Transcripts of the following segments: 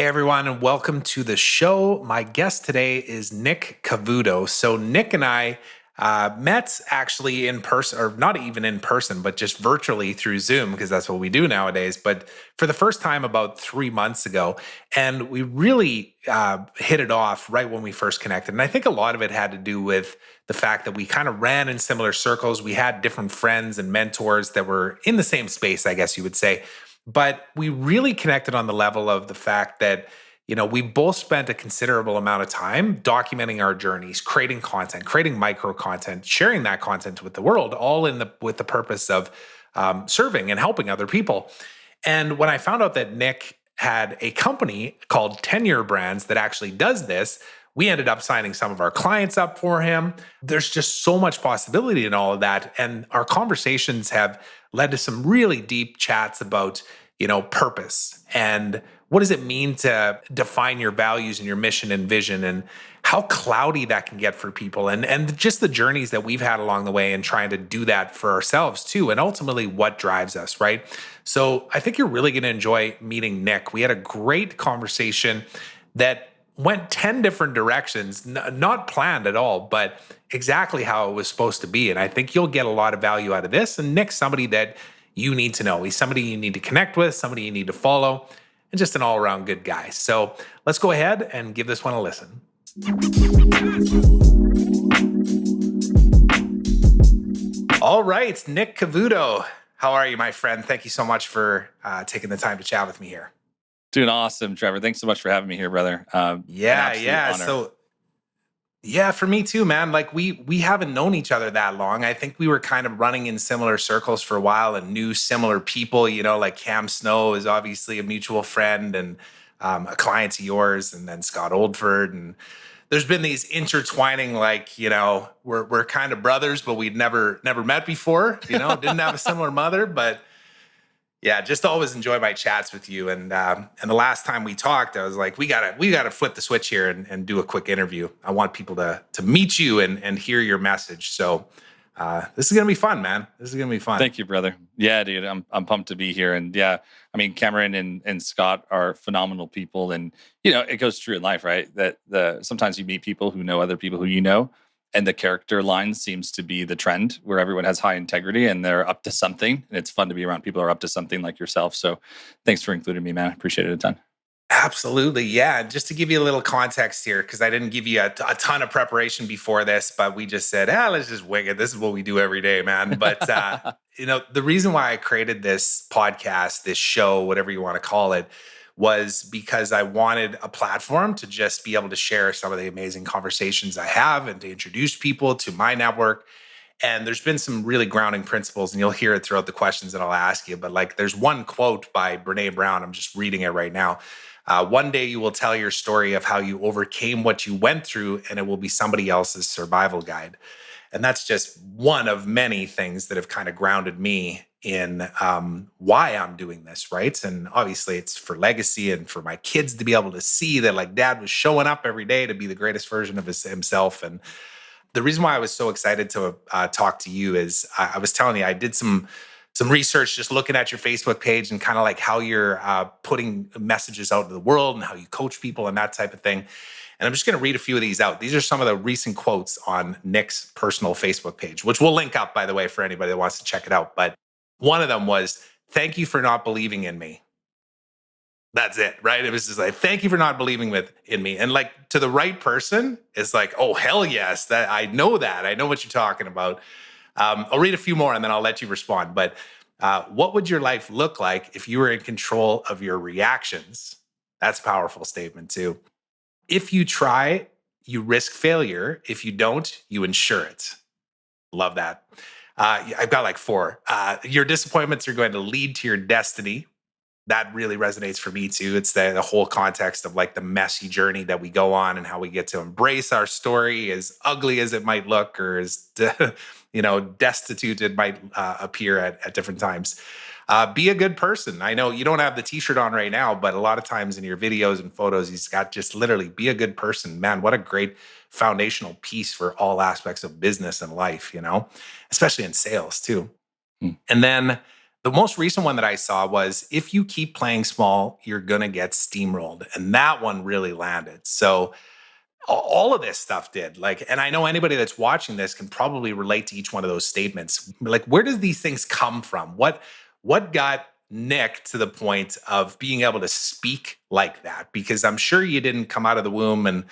everyone, and welcome to the show. My guest today is Nick Cavuoto. So, Nick and I met actually in person, or not even in person, but just virtually through Zoom, because that's what we do nowadays. But for the first time about 3 months ago, and we really hit it off right when we first connected. And I think a lot of it had to do with the fact that we kind of ran in similar circles. We had different friends and mentors that were in the same space, I guess you would say. But we really connected on the level of the fact that, we both spent a considerable amount of time documenting our journeys, creating content, creating micro content, sharing that content with the world, all with the purpose of serving and helping other people. And when I found out that Nick had a company called Tenure Brands that actually does this, we ended up signing some of our clients up for him. There's just so much possibility in all of that. And our conversations have led to some really deep chats about, purpose and what does it mean to define your values and your mission and vision, and how cloudy that can get for people, and just the journeys that we've had along the way and trying to do that for ourselves too, and ultimately what drives us, right? So I think you're really going to enjoy meeting Nick. We had a great conversation that went 10 different directions, not planned at all, but exactly how it was supposed to be. And I think you'll get a lot of value out of this. And Nick's somebody that you need to know. He's somebody you need to connect with, somebody you need to follow, and just an all-around good guy. So let's go ahead and give this one a listen. All right, Nick Cavuoto. How are you, my friend? Thank you so much for taking the time to chat with me here. Doing awesome, Trevor. Thanks so much for having me here, brother. Yeah. Honor. So, yeah, for me too, man. Like we haven't known each other that long. I think we were kind of running in similar circles for a while and knew similar people. Like Cam Snow is obviously a mutual friend and a client of yours, and then Scott Oldford. And there's been these intertwining, we're kind of brothers, but we'd never met before. Didn't have a similar mother, but. Yeah, just always enjoy my chats with you. And the last time we talked, I was like, we gotta flip the switch here and do a quick interview. I want people to meet you and hear your message. So this is gonna be fun, man. This is gonna be fun. Thank you, brother. Yeah, dude, I'm pumped to be here. And yeah, I mean, Cameron and Scott are phenomenal people, and it goes true in life, right? That sometimes you meet people who know other people who you know. And the character line seems to be the trend where everyone has high integrity and they're up to something. And it's fun to be around people who are up to something like yourself. So thanks for including me, man. I appreciate it a ton. Absolutely. Yeah. Just to give you a little context here, because I didn't give you a ton of preparation before this, but we just said, let's just wing it. This is what we do every day, man. But, the reason why I created this podcast, this show, whatever you want to call it, was because I wanted a platform to just be able to share some of the amazing conversations I have and to introduce people to my network. And there's been some really grounding principles, and you'll hear it throughout the questions that I'll ask you. But there's one quote by Brene Brown. I'm just reading it right now. One day you will tell your story of how you overcame what you went through, and it will be somebody else's survival guide. And that's just one of many things that have kind of grounded me in why I'm doing this, right? And obviously it's for legacy and for my kids to be able to see that dad was showing up every day to be the greatest version of himself. And the reason why I was so excited to talk to you is I was telling you, I did some research just looking at your Facebook page and kind of like how you're putting messages out to the world and how you coach people and that type of thing. And I'm just going to read a few of these out. These are some of the recent quotes on Nick's personal Facebook page, which we'll link up, by the way, for anybody that wants to check it out. But one of them was, "Thank you for not believing in me." That's it, right? It was just like, "Thank you for not believing in me." And to the right person, it's like, "Oh, hell yes. That I know that. I know what you're talking about." I'll read a few more and then I'll let you respond. But what would your life look like if you were in control of your reactions? That's a powerful statement too. "If you try, you risk failure. If you don't, you ensure it." Love that. I've got 4. Your disappointments are going to lead to your destiny. That really resonates for me too. It's the whole context of the messy journey that we go on and how we get to embrace our story, as ugly as it might look, or as destitute it might appear at different times. Be a good person. I know you don't have the t-shirt on right now, but a lot of times in your videos and photos, he's got just literally be a good person. Man, what a great foundational piece for all aspects of business and life, especially in sales too. And then The most recent one that I saw was if you keep playing small, you're going to get steamrolled. And that one really landed. So all of this stuff did, like, and I know anybody that's watching this can probably relate to each one of those statements. Like, where does these things come from? What got Nick to the point of being able to speak like that? Because I'm sure you didn't come out of the womb and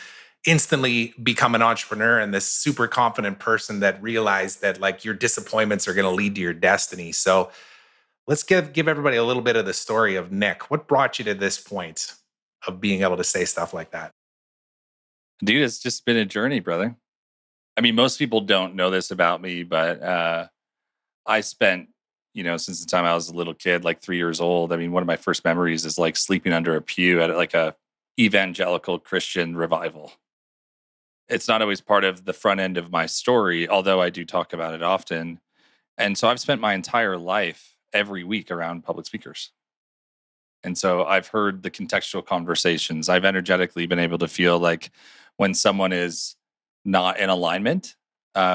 instantly become an entrepreneur and this super confident person that realized that like your disappointments are going to lead to your destiny. So let's give everybody a little bit of the story of Nick. What brought you to this point of being able to say stuff like that? Dude, it's just been a journey, brother. I mean, most people don't know this about me, but I spent, since the time I was a little kid, like 3 years old. I mean, one of my first memories is like sleeping under a pew at like a evangelical Christian revival. It's not always part of the front end of my story, although I do talk about it often. And so I've spent my entire life every week around public speakers. And so I've heard the contextual conversations. I've energetically been able to feel like when someone is not in alignment,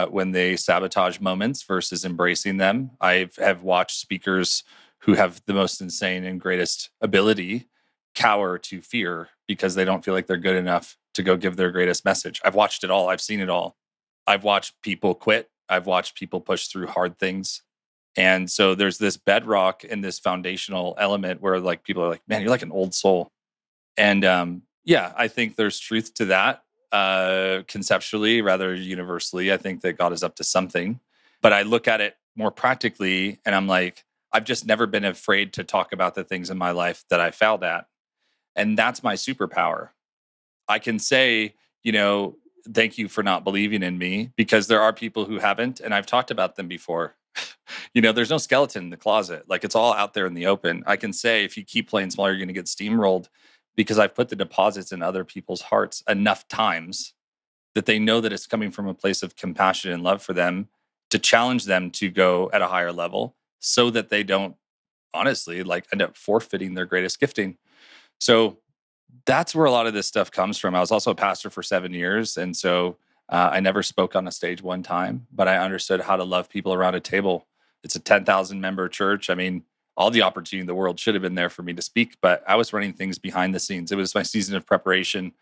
when they sabotage moments versus embracing them. I have watched speakers who have the most insane and greatest ability cower to fear because they don't feel like they're good enough to go give their greatest message. I've watched it all. I've seen it all. I've watched people quit. I've watched people push through hard things. And so there's this bedrock and this foundational element where like people are like, man, you're like an old soul. And yeah, I think there's truth to that conceptually, rather universally. I think that God is up to something. But I look at it more practically and I'm like, I've just never been afraid to talk about the things in my life that I failed at. And that's my superpower. I can say, thank you for not believing in me because there are people who haven't. And I've talked about them before. There's no skeleton in the closet. Like it's all out there in the open. I can say if you keep playing small, you're going to get steamrolled because I've put the deposits in other people's hearts enough times that they know that it's coming from a place of compassion and love for them to challenge them to go at a higher level so that they don't honestly like end up forfeiting their greatest gifting. So that's where a lot of this stuff comes from. I was also a pastor for 7 years. And so I never spoke on a stage one time, but I understood how to love people around a table. It's a 10,000 member church. I mean, all the opportunity in the world should have been there for me to speak, but I was running things behind the scenes. It was my season of preparation.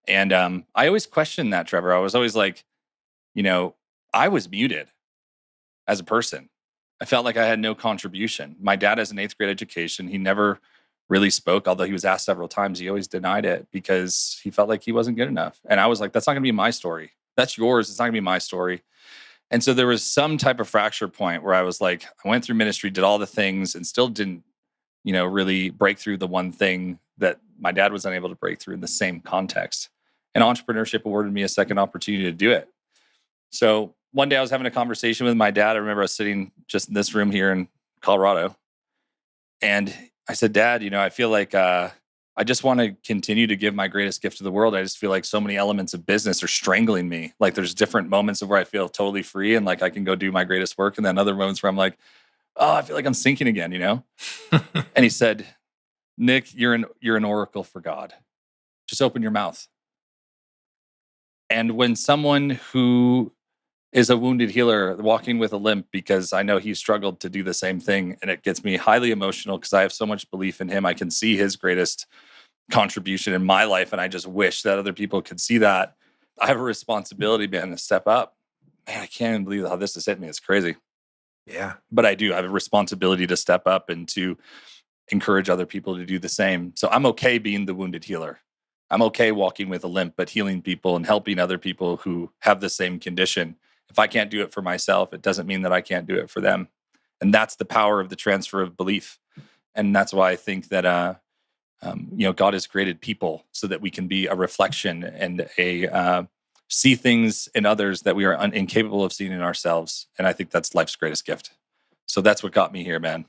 And I always questioned that, Trevor. I was always like, I was muted as a person. I felt like I had no contribution. My dad has an 8th grade education. He never really spoke, although he was asked several times. He always denied it because he felt like he wasn't good enough. And I was like, that's not going to be my story. That's yours. It's not going to be my story. And so there was some type of fracture point where I was like, I went through ministry, did all the things, and still didn't, really break through the one thing that my dad was unable to break through in the same context. And entrepreneurship awarded me a second opportunity to do it. So one day I was having a conversation with my dad. I remember I was sitting just in this room here in Colorado. And I said, Dad, I feel like I just want to continue to give my greatest gift to the world. I just feel like so many elements of business are strangling me. Like there's different moments of where I feel totally free and like I can go do my greatest work. And then other moments where I'm like, oh, I feel like I'm sinking again, And he said, Nick, you're an oracle for God. Just open your mouth. And when someone who is a wounded healer walking with a limp, because I know he struggled to do the same thing, and it gets me highly emotional because I have so much belief in him. I can see his greatest contribution in my life, and I just wish that other people could see that. I have a responsibility, man, to step up. Man, I can't even believe how this has hit me. It's crazy. Yeah. But I do. I have a responsibility to step up and to encourage other people to do the same. So I'm okay being the wounded healer. I'm okay walking with a limp, but healing people and helping other people who have the same condition. If I can't do it for myself, it doesn't mean that I can't do it for them. And that's the power of the transfer of belief. And that's why I think that, God has created people so that we can be a reflection and see things in others that we are incapable of seeing in ourselves. And I think that's life's greatest gift. So that's what got me here, man.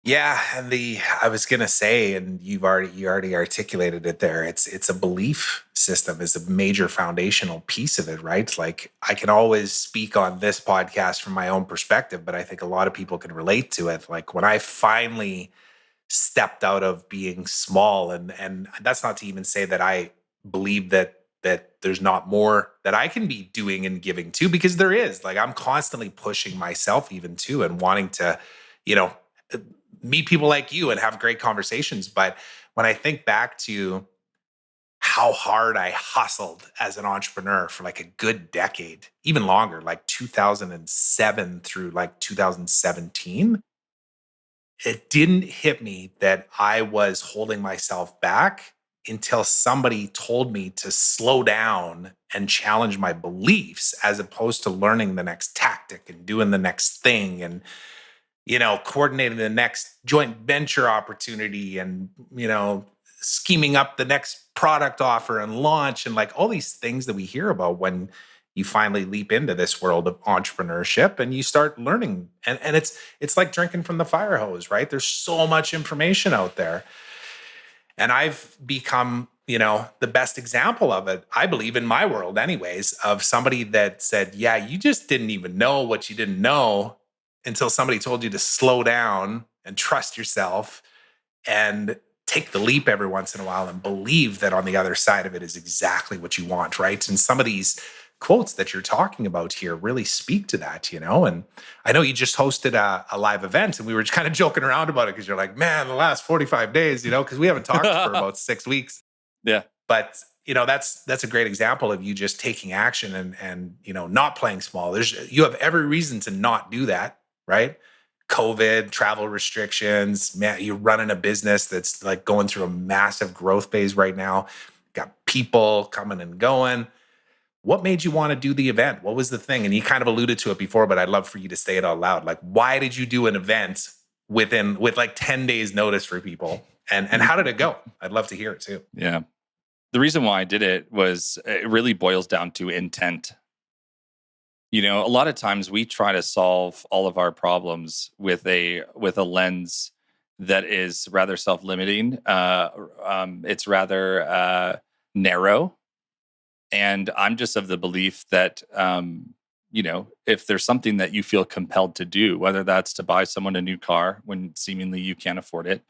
Yeah, and I was gonna say, and you already articulated it there. It's a belief system is a major foundational piece of it, right? Like I can always speak on this podcast from my own perspective, but I think a lot of people can relate to it. Like when I finally stepped out of being small, and that's not to even say that I believe that there's not more that I can be doing and giving to, because there is. Like I'm constantly pushing myself even too and wanting to you know, meet people like you and have great conversations. But when I think back to how hard I hustled as an entrepreneur for like a good decade, even longer, like 2007 through like 2017, it didn't hit me that I was holding myself back until somebody told me to slow down and challenge my beliefs as opposed to learning the next tactic and doing the next thing and coordinating the next joint venture opportunity and, scheming up the next product offer and launch and like all these things that we hear about when you finally leap into this world of entrepreneurship and you start learning. And it's like drinking from the fire hose, right? There's so much information out there. And I've become, the best example of it, I believe, in my world, anyways, of somebody that said, yeah, you just didn't even know what you didn't know until somebody told you to slow down and trust yourself and take the leap every once in a while and believe that on the other side of it is exactly what you want, right? And some of these quotes that you're talking about here really speak to that, And I know you just hosted a live event and we were kind of joking around about it because you're like, man, the last 45 days, because we haven't talked for about 6 weeks. Yeah. But that's a great example of you just taking action and not playing small. You have every reason to not do that, right? COVID, travel restrictions, man, you're running a business that's like going through a massive growth phase right now. Got people coming and going. What made you want to do the event? What was the thing? And you kind of alluded to it before, but I'd love for you to say it out loud. Like, why did you do an event with like 10 days notice for people? And how did it go? I'd love to hear it too. Yeah. The reason why I did it was it really boils down to intent. A lot of times we try to solve all of our problems with a lens that is rather self-limiting. It's rather narrow. And I'm just of the belief that, if there's something that you feel compelled to do, whether that's to buy someone a new car when seemingly you can't afford it,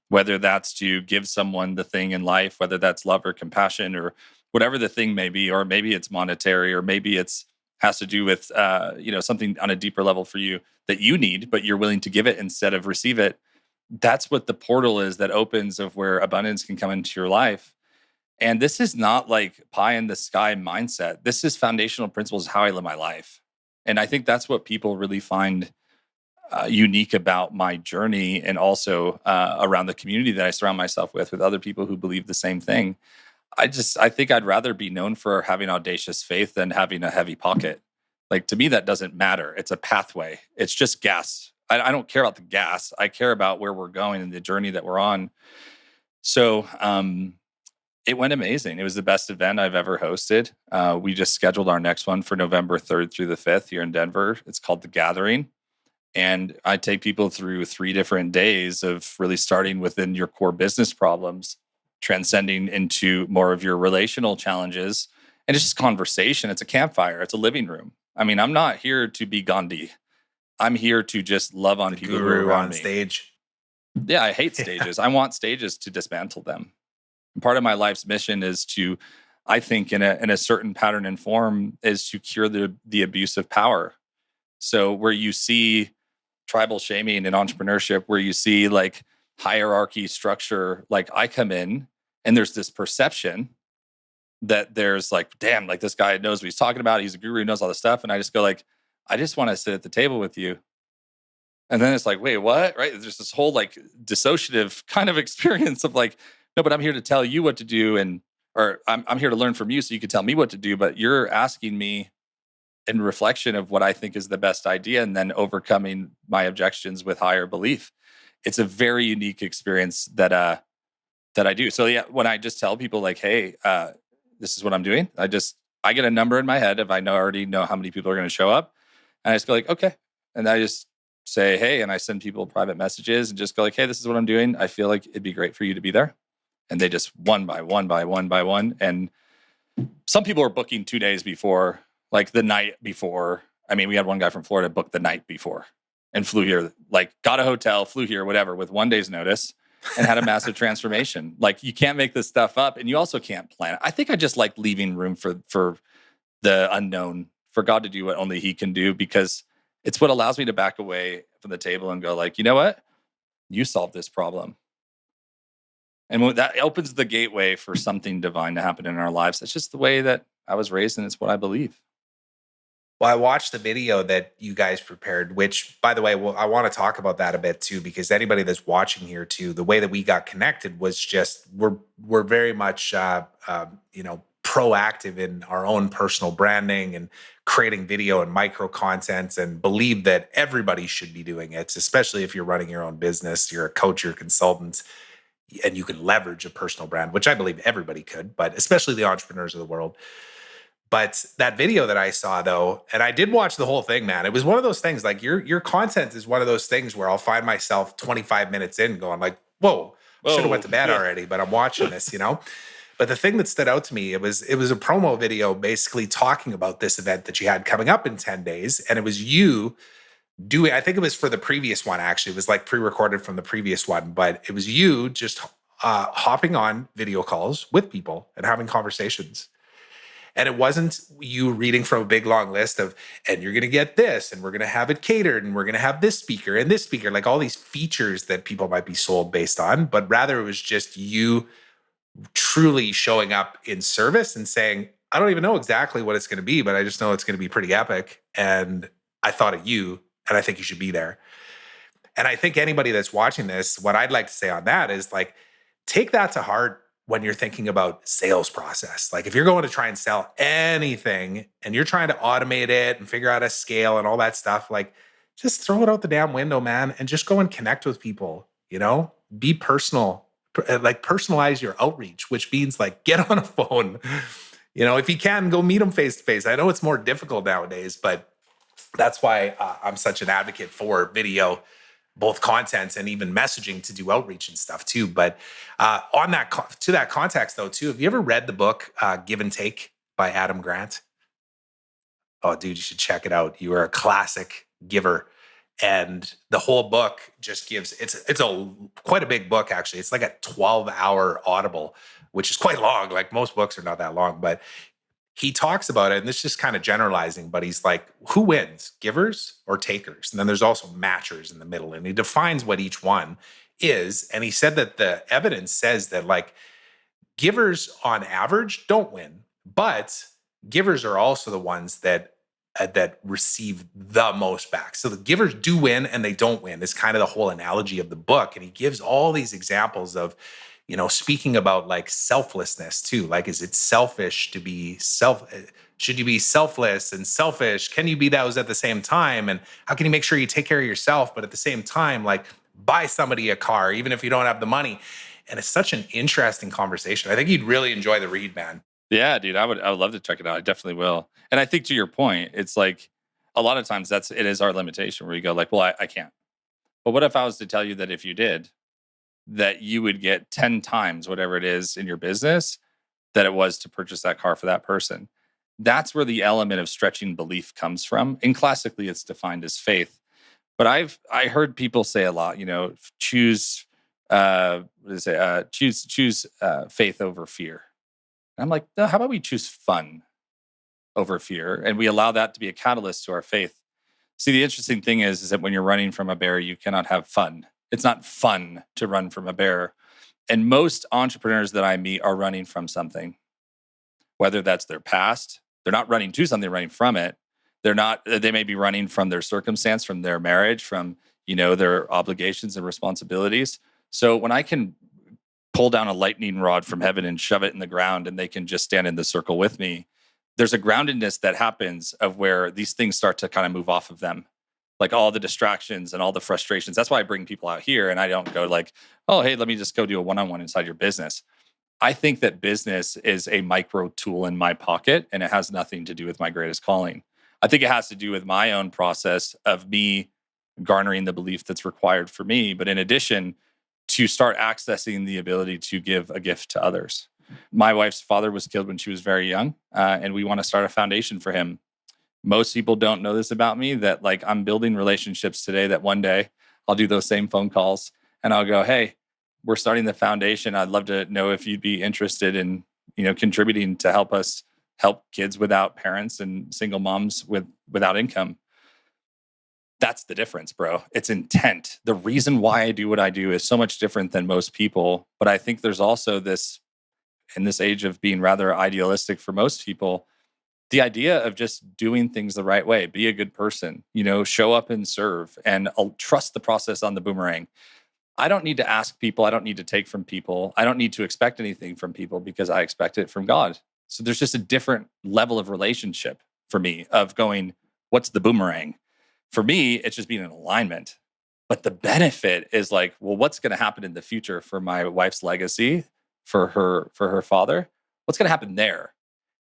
whether that's to give someone the thing in life, whether that's love or compassion or whatever the thing may be, or maybe it's monetary, or maybe it's has to do with, something on a deeper level for you that you need, but you're willing to give it instead of receive it. That's what the portal is that opens of where abundance can come into your life. And this is not like pie in the sky mindset. This is foundational principles, how I live my life. And I think that's what people really find unique about my journey, and also around the community that I surround myself with other people who believe the same thing. I think I'd rather be known for having audacious faith than having a heavy pocket. Like, to me, that doesn't matter. It's a pathway. It's just gas. I don't care about the gas. I care about where we're going and the journey that we're on. So it went amazing. It was the best event I've ever hosted. We just scheduled our next one for November 3rd through the 5th here in Denver. It's called The Gathering. And I take people through 3 different days of really starting within your core business problems, transcending into more of your relational challenges. And it's just conversation. It's a campfire. It's a living room. I mean, I'm not here to be Gandhi. I'm here to just love on people who are around on me. Stage. Yeah, I hate stages. I want stages to dismantle them. And part of my life's mission is to, I think, in a certain pattern and form, is to cure the abuse of power. So where you see tribal shaming in entrepreneurship, where you see like hierarchy structure, like I come in and there's this perception that there's like, damn, like this guy knows what he's talking about. He's a guru, he knows all this stuff. And I just go like, I just want to sit at the table with you. And then it's like, wait, what? Right? There's this whole like dissociative kind of experience of like, no, but I'm here to tell you what to do. Or I'm here to learn from you so you can tell me what to do. But you're asking me in reflection of what I think is the best idea, and then overcoming my objections with higher belief. It's a very unique experience that I do. So yeah, when I just tell people like, hey, this is what I'm doing, I get a number in my head if I already know how many people are going to show up. And I just go like, okay. And I just say, hey, and I send people private messages and just go like, hey, this is what I'm doing. I feel like it'd be great for you to be there. And they just one by one. And some people are booking 2 days before, like the night before. I mean, we had one guy from Florida book the night before and flew here, like got a hotel, flew here, whatever, with 1 day's notice, and had a massive transformation. Like, you can't make this stuff up, and you also can't plan it. I think I just like leaving room for the unknown, for God to do what only He can do, because It's what allows me to back away from the table and go like, you know what? You solve this problem. And when that opens the gateway for something divine to happen in our lives. That's just the way that I was raised, and it's what I believe. Well, I watched the video that you guys prepared, which, by the way, well, I want to talk about that a bit too, because anybody that's watching here too, the way that we got connected was just we're very much proactive in our own personal branding and creating video and micro content, and believe that everybody should be doing it, especially if you're running your own business, you're a coach, you're a consultant, and you can leverage a personal brand, which I believe everybody could, but especially the entrepreneurs of the world. But that video that I saw though, and I did watch the whole thing, man. It was one of those things like your content is one of those things where I'll find myself 25 minutes in going like, whoa, I should have went to bed already, but I'm watching this. But the thing that stood out to me, it was a promo video basically talking about this event that you had coming up in 10 days. And it was you doing, I think it was for the previous one, actually. It was like pre-recorded from the previous one, but it was you just hopping on video calls with people and having conversations. And it wasn't you reading from a big long list of, and you're going to get this, and we're going to have it catered, and we're going to have this speaker and this speaker, like all these features that people might be sold based on. But rather, it was just you truly showing up in service and saying, I don't even know exactly what it's going to be, but I just know it's going to be pretty epic. And I thought of you, and I think you should be there. And I think anybody that's watching this, what I'd like to say on that is like, take that to heart when you're thinking about sales process. Like if you're going to try and sell anything and you're trying to automate it and figure out a scale and all that stuff, like just throw it out the damn window, man, and just go and connect with people, be personal, like personalize your outreach, which means like get on a phone, if you can go meet them face to face. I know it's more difficult nowadays, but that's why I'm such an advocate for video, both content and even messaging to do outreach and stuff too. But to that context though too, have you ever read the book Give and Take by Adam Grant? Oh, dude, you should check it out. You are a classic giver. And the whole book just gives, it's quite a big book actually. It's like a 12-hour Audible, which is quite long. Like most books are not that long, but he talks about it, and this is just kind of generalizing, but he's like, who wins, givers or takers? And then there's also matchers in the middle, and he defines what each one is. And he said that the evidence says that like givers on average don't win, but givers are also the ones that receive the most back. So the givers do win and they don't win is kind of the whole analogy of the book. And he gives all these examples of, speaking about like selflessness too. Like, is it selfish to be should you be selfless and selfish? Can you be those at the same time? And how can you make sure you take care of yourself, but at the same time, like buy somebody a car, even if you don't have the money? And it's such an interesting conversation. I think you'd really enjoy the read, man. Yeah, dude, I would love to check it out. I definitely will. And I think to your point, it's like a lot of times it is our limitation where you go like, well, I can't. But what if I was to tell you that if you did, that you would get 10 times whatever it is in your business that it was to purchase that car for that person? That's where the element of stretching belief comes from. And classically, it's defined as faith. But I heard people say a lot, choose choose faith over fear. And I'm like, no, how about we choose fun over fear, and we allow that to be a catalyst to our faith? See, the interesting thing is that when you're running from a bear, you cannot have fun. It's not fun to run from a bear. And most entrepreneurs that I meet are running from something, whether that's their past. They're not running to something, they're running from it. They may be running from their circumstance, from their marriage, from, their obligations and responsibilities. So when I can pull down a lightning rod from heaven and shove it in the ground, and they can just stand in the circle with me, there's a groundedness that happens of where these things start to kind of move off of them. Like all the distractions and all the frustrations. That's why I bring people out here, and I don't go like, oh, hey, let me just go do a one-on-one inside your business. I think that business is a micro tool in my pocket, and it has nothing to do with my greatest calling. I think it has to do with my own process of me garnering the belief that's required for me. But in addition, to start accessing the ability to give a gift to others. My wife's father was killed when she was very young, and we want to start a foundation for him. Most people don't know this about me, that like I'm building relationships today that one day I'll do those same phone calls and I'll go, hey, we're starting the foundation. I'd love to know if you'd be interested in, contributing to help us help kids without parents and single moms without income. That's the difference, bro. It's intent. The reason why I do what I do is so much different than most people. But I think there's also this, in this age of being rather idealistic for most people, the idea of just doing things the right way, be a good person, show up and serve, and trust the process on the boomerang. I don't need to ask people. I don't need to take from people. I don't need to expect anything from people because I expect it from God. So there's just a different level of relationship for me of going, what's the boomerang? For me, it's just being in alignment. But the benefit is like, well, what's going to happen in the future for my wife's legacy, for her father? What's going to happen there?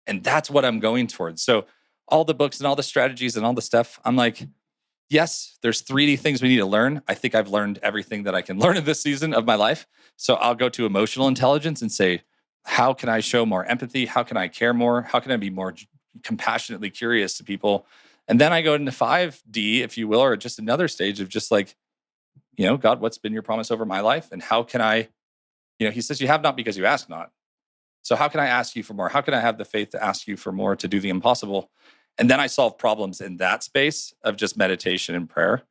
And that's what I'm going towards. So all the books and all the strategies and all the stuff, I'm like, yes, there's 3D things we need to learn. I think I've learned everything that I can learn in this season of my life. So I'll go to emotional intelligence and say, how can I show more empathy? How can I care more? How can I be more compassionately curious to people? And then I go into 5D, if you will, or just another stage of just like, God, what's been your promise over my life? And how can I, he says, you have not because you ask not. So how can I ask you for more? How can I have the faith to ask you for more, to do the impossible? And then I solve problems in that space of just meditation and prayer.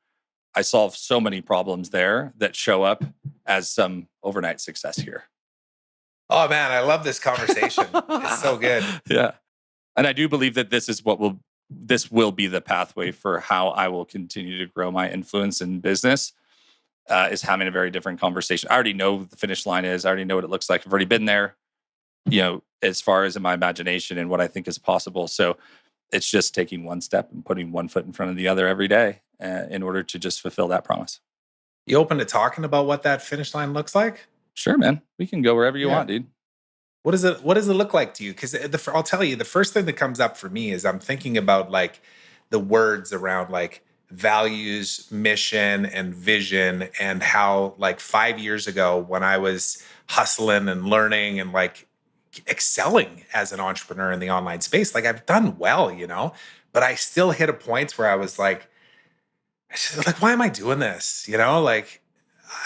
I solve so many problems there that show up as some overnight success here. Oh man, I love this conversation. It's so good. Yeah. And I do believe that this will be the pathway for how I will continue to grow my influence in business, is having a very different conversation. I already know what the finish line is. I already know what it looks like. I've already been there, as far as in my imagination and what I think is possible. So it's just taking one step and putting one foot in front of the other every day in order to just fulfill that promise. You open to talking about what that finish line looks like? Sure, man. We can go wherever you want, dude. What does it look like to you? Because I'll tell you, the first thing that comes up for me is I'm thinking about like the words around like values, mission, and vision, and how like 5 years ago when I was hustling and learning and like excelling as an entrepreneur in the online space, like I've done well, but I still hit a point where I was like, why am I doing this? Like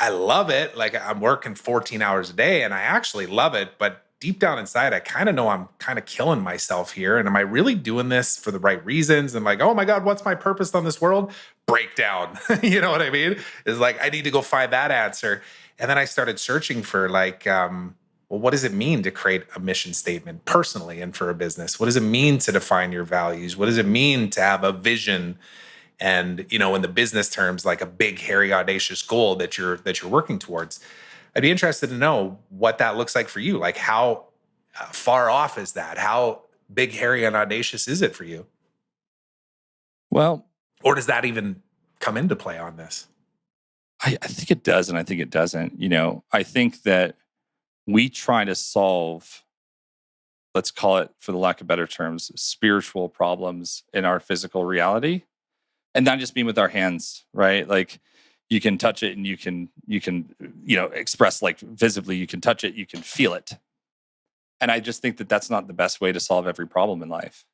I love it. Like I'm working 14 hours a day and I actually love it, but deep down inside, I kind of know I'm kind of killing myself here. And am I really doing this for the right reasons? And like, oh my God, what's my purpose on this world? Breakdown. You know what I mean? It's like, I need to go find that answer. And then I started searching for like, well, what does it mean to create a mission statement personally and for a business? What does it mean to define your values? What does it mean to have a vision? And, in the business terms, like a big, hairy, audacious goal that you're working towards. I'd be interested to know what that looks like for you. Like how far off is that? How big, hairy, and audacious is it for you? Well, or does that even come into play on this? I think it does, and I think it doesn't. I think that we try to solve, let's call it, for the lack of better terms, spiritual problems in our physical reality, and not just being with our hands, right? Like you can touch it and you can express like visibly, you can touch it, you can feel it. And I just think that that's not the best way to solve every problem in life.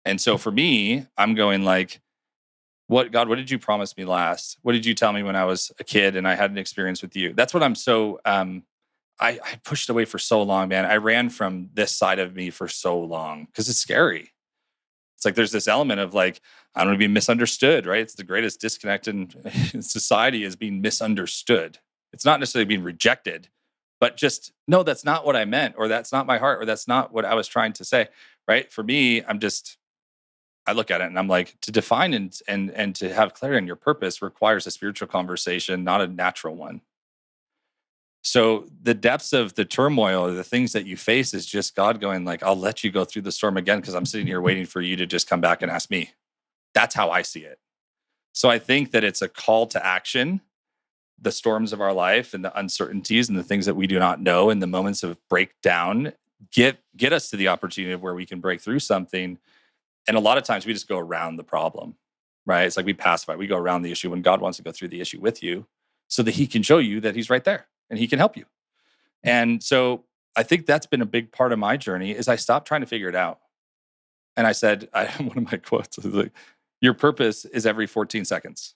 And so for me, I'm going like, what did you promise me last? What did you tell me when I was a kid and I had an experience with you? That's what I'm so, I pushed away for so long, man. I ran from this side of me for so long because it's scary. It's like there's this element of like, I don't want to be misunderstood, right? It's the greatest disconnect in society is being misunderstood. It's not necessarily being rejected, but just, no, that's not what I meant, or that's not my heart, or that's not what I was trying to say, right? For me, I look at it and I'm like, to define and to have clarity in your purpose requires a spiritual conversation, not a natural one. So the depths of the turmoil or the things that you face is just God going like, I'll let you go through the storm again because I'm sitting here waiting for you to just come back and ask me. That's how I see it. So I think that it's a call to action. The storms of our life and the uncertainties and the things that we do not know and the moments of breakdown get us to the opportunity of where we can break through something. And a lot of times we just go around the problem, right? It's like we pacify, we go around the issue when God wants to go through the issue with you so that he can show you that he's right there and he can help you. And so I think that's been a big part of my journey is I stopped trying to figure it out. And I said, one of my quotes is like, your purpose is every 14 seconds.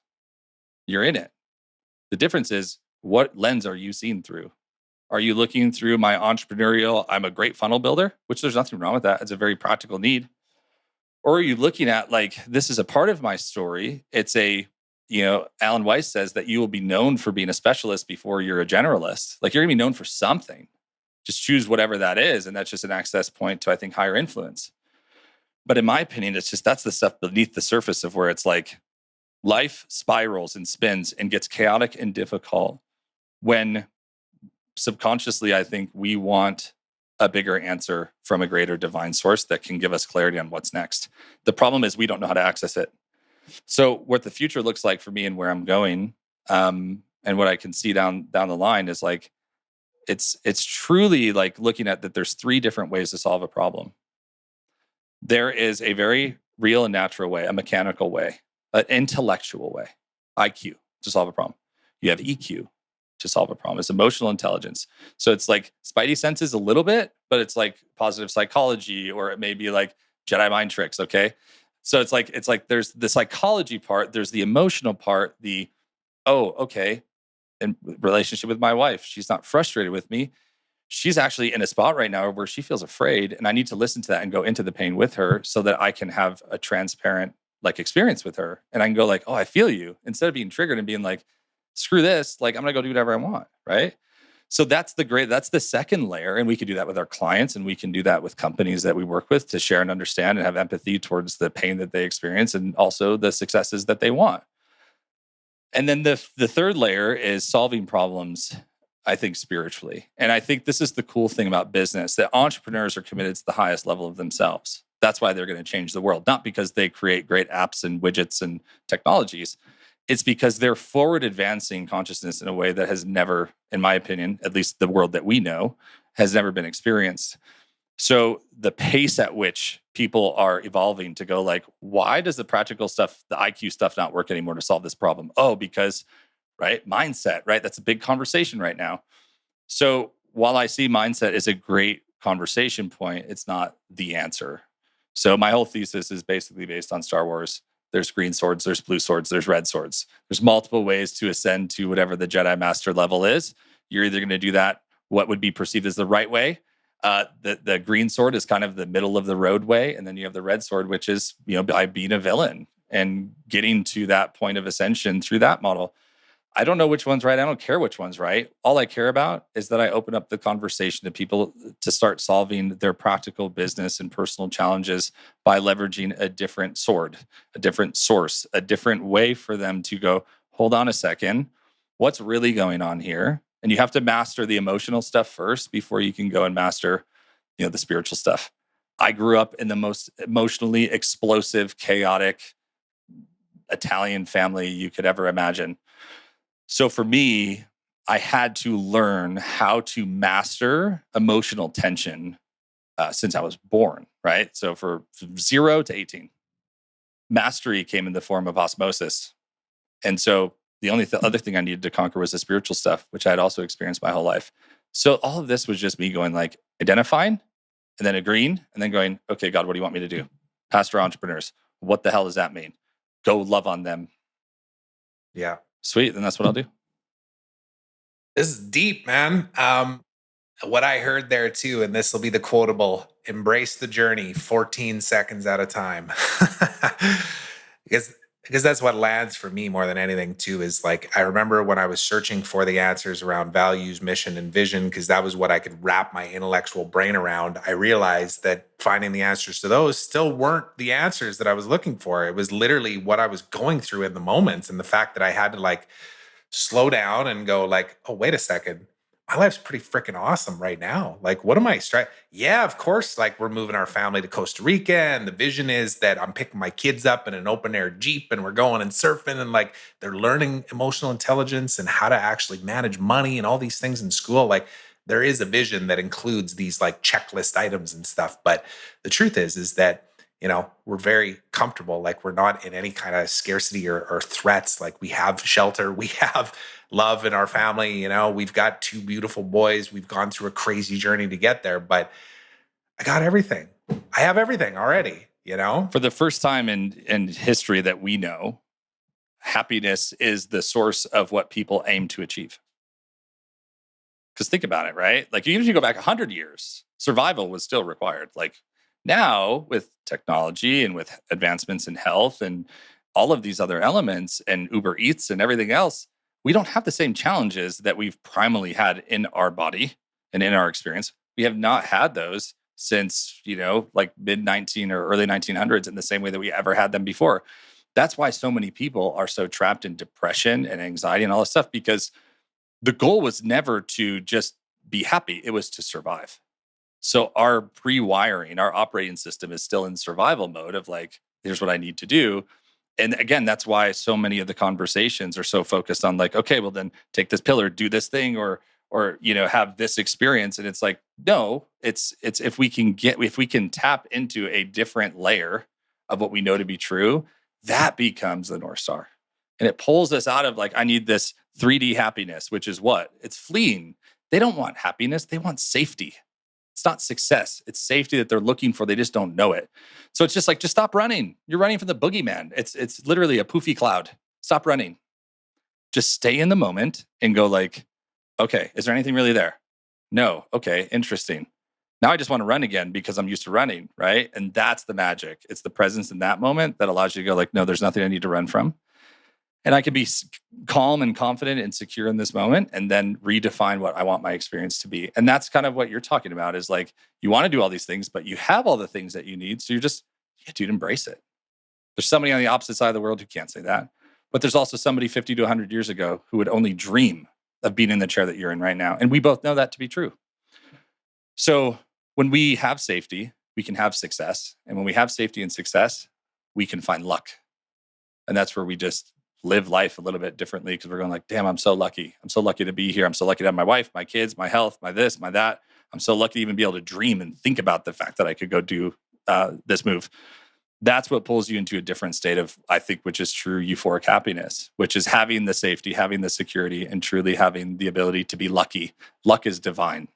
You're in it. The difference is what lens are you seeing through? Are you looking through my entrepreneurial, I'm a great funnel builder, which there's nothing wrong with that. It's a very practical need. Or are you looking at like, this is a part of my story? It's Alan Weiss says that you will be known for being a specialist before you're a generalist. Like, you're gonna be known for something. Just choose whatever that is. And that's just an access point to, I think, higher influence. But in my opinion, that's the stuff beneath the surface of where it's like life spirals and spins and gets chaotic and difficult when subconsciously, I think we want a bigger answer from a greater divine source that can give us clarity on what's next. The problem is we don't know how to access it. So what the future looks like for me and where I'm going, and what I can see down the line is like, it's truly like looking at that there's 3 different ways to solve a problem. There is a very real and natural way, a mechanical way, an intellectual way, IQ, to solve a problem. You have EQ to solve a problem. It's emotional intelligence. So it's like spidey senses a little bit, but it's like positive psychology, or it may be like Jedi mind tricks. Okay. So it's like there's the psychology part, there's the emotional part, okay, in relationship with my wife, she's not frustrated with me. She's actually in a spot right now where she feels afraid, and I need to listen to that and go into the pain with her so that I can have a transparent like experience with her. And I can go like, oh, I feel you, instead of being triggered and being like, screw this, like I'm gonna go do whatever I want. Right. So that's the second layer. And we can do that with our clients, and we can do that with companies that we work with to share and understand and have empathy towards the pain that they experience and also the successes that they want. And then the third layer is solving problems, I think, spiritually. And I think this is the cool thing about business, that entrepreneurs are committed to the highest level of themselves. That's why they're going to change the world, not because they create great apps and widgets and technologies. It's because they're forward advancing consciousness in a way that has never, in my opinion, at least the world that we know, has never been experienced. So the pace at which people are evolving to go like, why does the practical stuff, the IQ stuff not work anymore to solve this problem? Oh, because, right, mindset, right? That's a big conversation right now. So while I see mindset is a great conversation point, it's not the answer. So my whole thesis is basically based on Star Wars. There's green swords, there's blue swords, there's red swords. There's multiple ways to ascend to whatever the Jedi Master level is. You're either going to do that what would be perceived as the right way. The green sword is kind of the middle of the roadway, and then you have the red sword, which is by being a villain and getting to that point of ascension through that model. I don't know which one's right. I don't care which one's right. All I care about is that I open up the conversation to people to start solving their practical business and personal challenges by leveraging a different sword, a different source, a different way for them to go, hold on a second, what's really going on here? And you have to master the emotional stuff first before you can go and master, the spiritual stuff. I grew up in the most emotionally explosive, chaotic Italian family you could ever imagine. So for me, I had to learn how to master emotional tension since I was born, right? So from 0 to 18, mastery came in the form of osmosis. And so the only other thing I needed to conquer was the spiritual stuff, which I had also experienced my whole life. So all of this was just me going like identifying and then agreeing and then going, okay, God, what do you want me to do? Pastor entrepreneurs. What the hell does that mean? Go love on them. Yeah. Sweet. Then that's what I'll do. This is deep, man. What I heard there too, and this will be the quotable: embrace the journey 14 seconds at a time. because that's what lands for me more than anything too, is like, I remember when I was searching for the answers around values, mission, and vision, because that was what I could wrap my intellectual brain around. I realized that finding the answers to those still weren't the answers that I was looking for. It was literally what I was going through in the moment. And the fact that I had to like slow down and go like, oh, wait a second. My life's pretty freaking awesome right now. Like, what am I Yeah, of course, like we're moving our family to Costa Rica, and the vision is that I'm picking my kids up in an open air Jeep and we're going and surfing, and like they're learning emotional intelligence and how to actually manage money and all these things in school. Like, there is a vision that includes these like checklist items and stuff. But the truth is that we're very comfortable. Like, we're not in any kind of scarcity or threats. Like, we have shelter, we have love in our family. We've got 2 beautiful boys. We've gone through a crazy journey to get there, but I got everything. I have everything already, For the first time in history that we know, happiness is the source of what people aim to achieve. Because think about it, right? Like, even if you go back 100 years, survival was still required. Like, Now, with technology and with advancements in health and all of these other elements and Uber Eats and everything else, we don't have the same challenges that we've primarily had in our body and in our experience. We have not had those since, like mid 19 or early 1900s in the same way that we ever had them before. That's why so many people are so trapped in depression and anxiety and all this stuff, because the goal was never to just be happy, it was to survive. So our pre-wiring, our operating system is still in survival mode of like, here's what I need to do. And again, that's why so many of the conversations are so focused on like, okay, well then take this pill or do this thing or have this experience. And it's like, no, it's if we can tap into a different layer of what we know to be true, that becomes the North Star. And it pulls us out of like, I need this 3D happiness, which is what? It's fleeting. They don't want happiness, they want safety. It's not success. It's safety that they're looking for. They just don't know it. So it's just like, just stop running. You're running from the boogeyman. It's literally a poofy cloud. Stop running. Just stay in the moment and go like, okay, is there anything really there? No. Okay, interesting. Now I just want to run again because I'm used to running, right? And that's the magic. It's the presence in that moment that allows you to go like, no, there's nothing I need to run from. And I can be calm and confident and secure in this moment and then redefine what I want my experience to be. And that's kind of what you're talking about is like, you want to do all these things, but you have all the things that you need. So you're just, yeah, dude, embrace it. There's somebody on the opposite side of the world who can't say that. But there's also somebody 50 to 100 years ago who would only dream of being in the chair that you're in right now. And we both know that to be true. So when we have safety, we can have success. And when we have safety and success, we can find luck. And that's where we just live life a little bit differently because we're going like, damn, I'm so lucky. I'm so lucky to be here. I'm so lucky to have my wife, my kids, my health, my this, my that. I'm so lucky to even be able to dream and think about the fact that I could go do this move. That's what pulls you into a different state of, I think, which is true euphoric happiness, which is having the safety, having the security, and truly having the ability to be lucky. Luck is divine.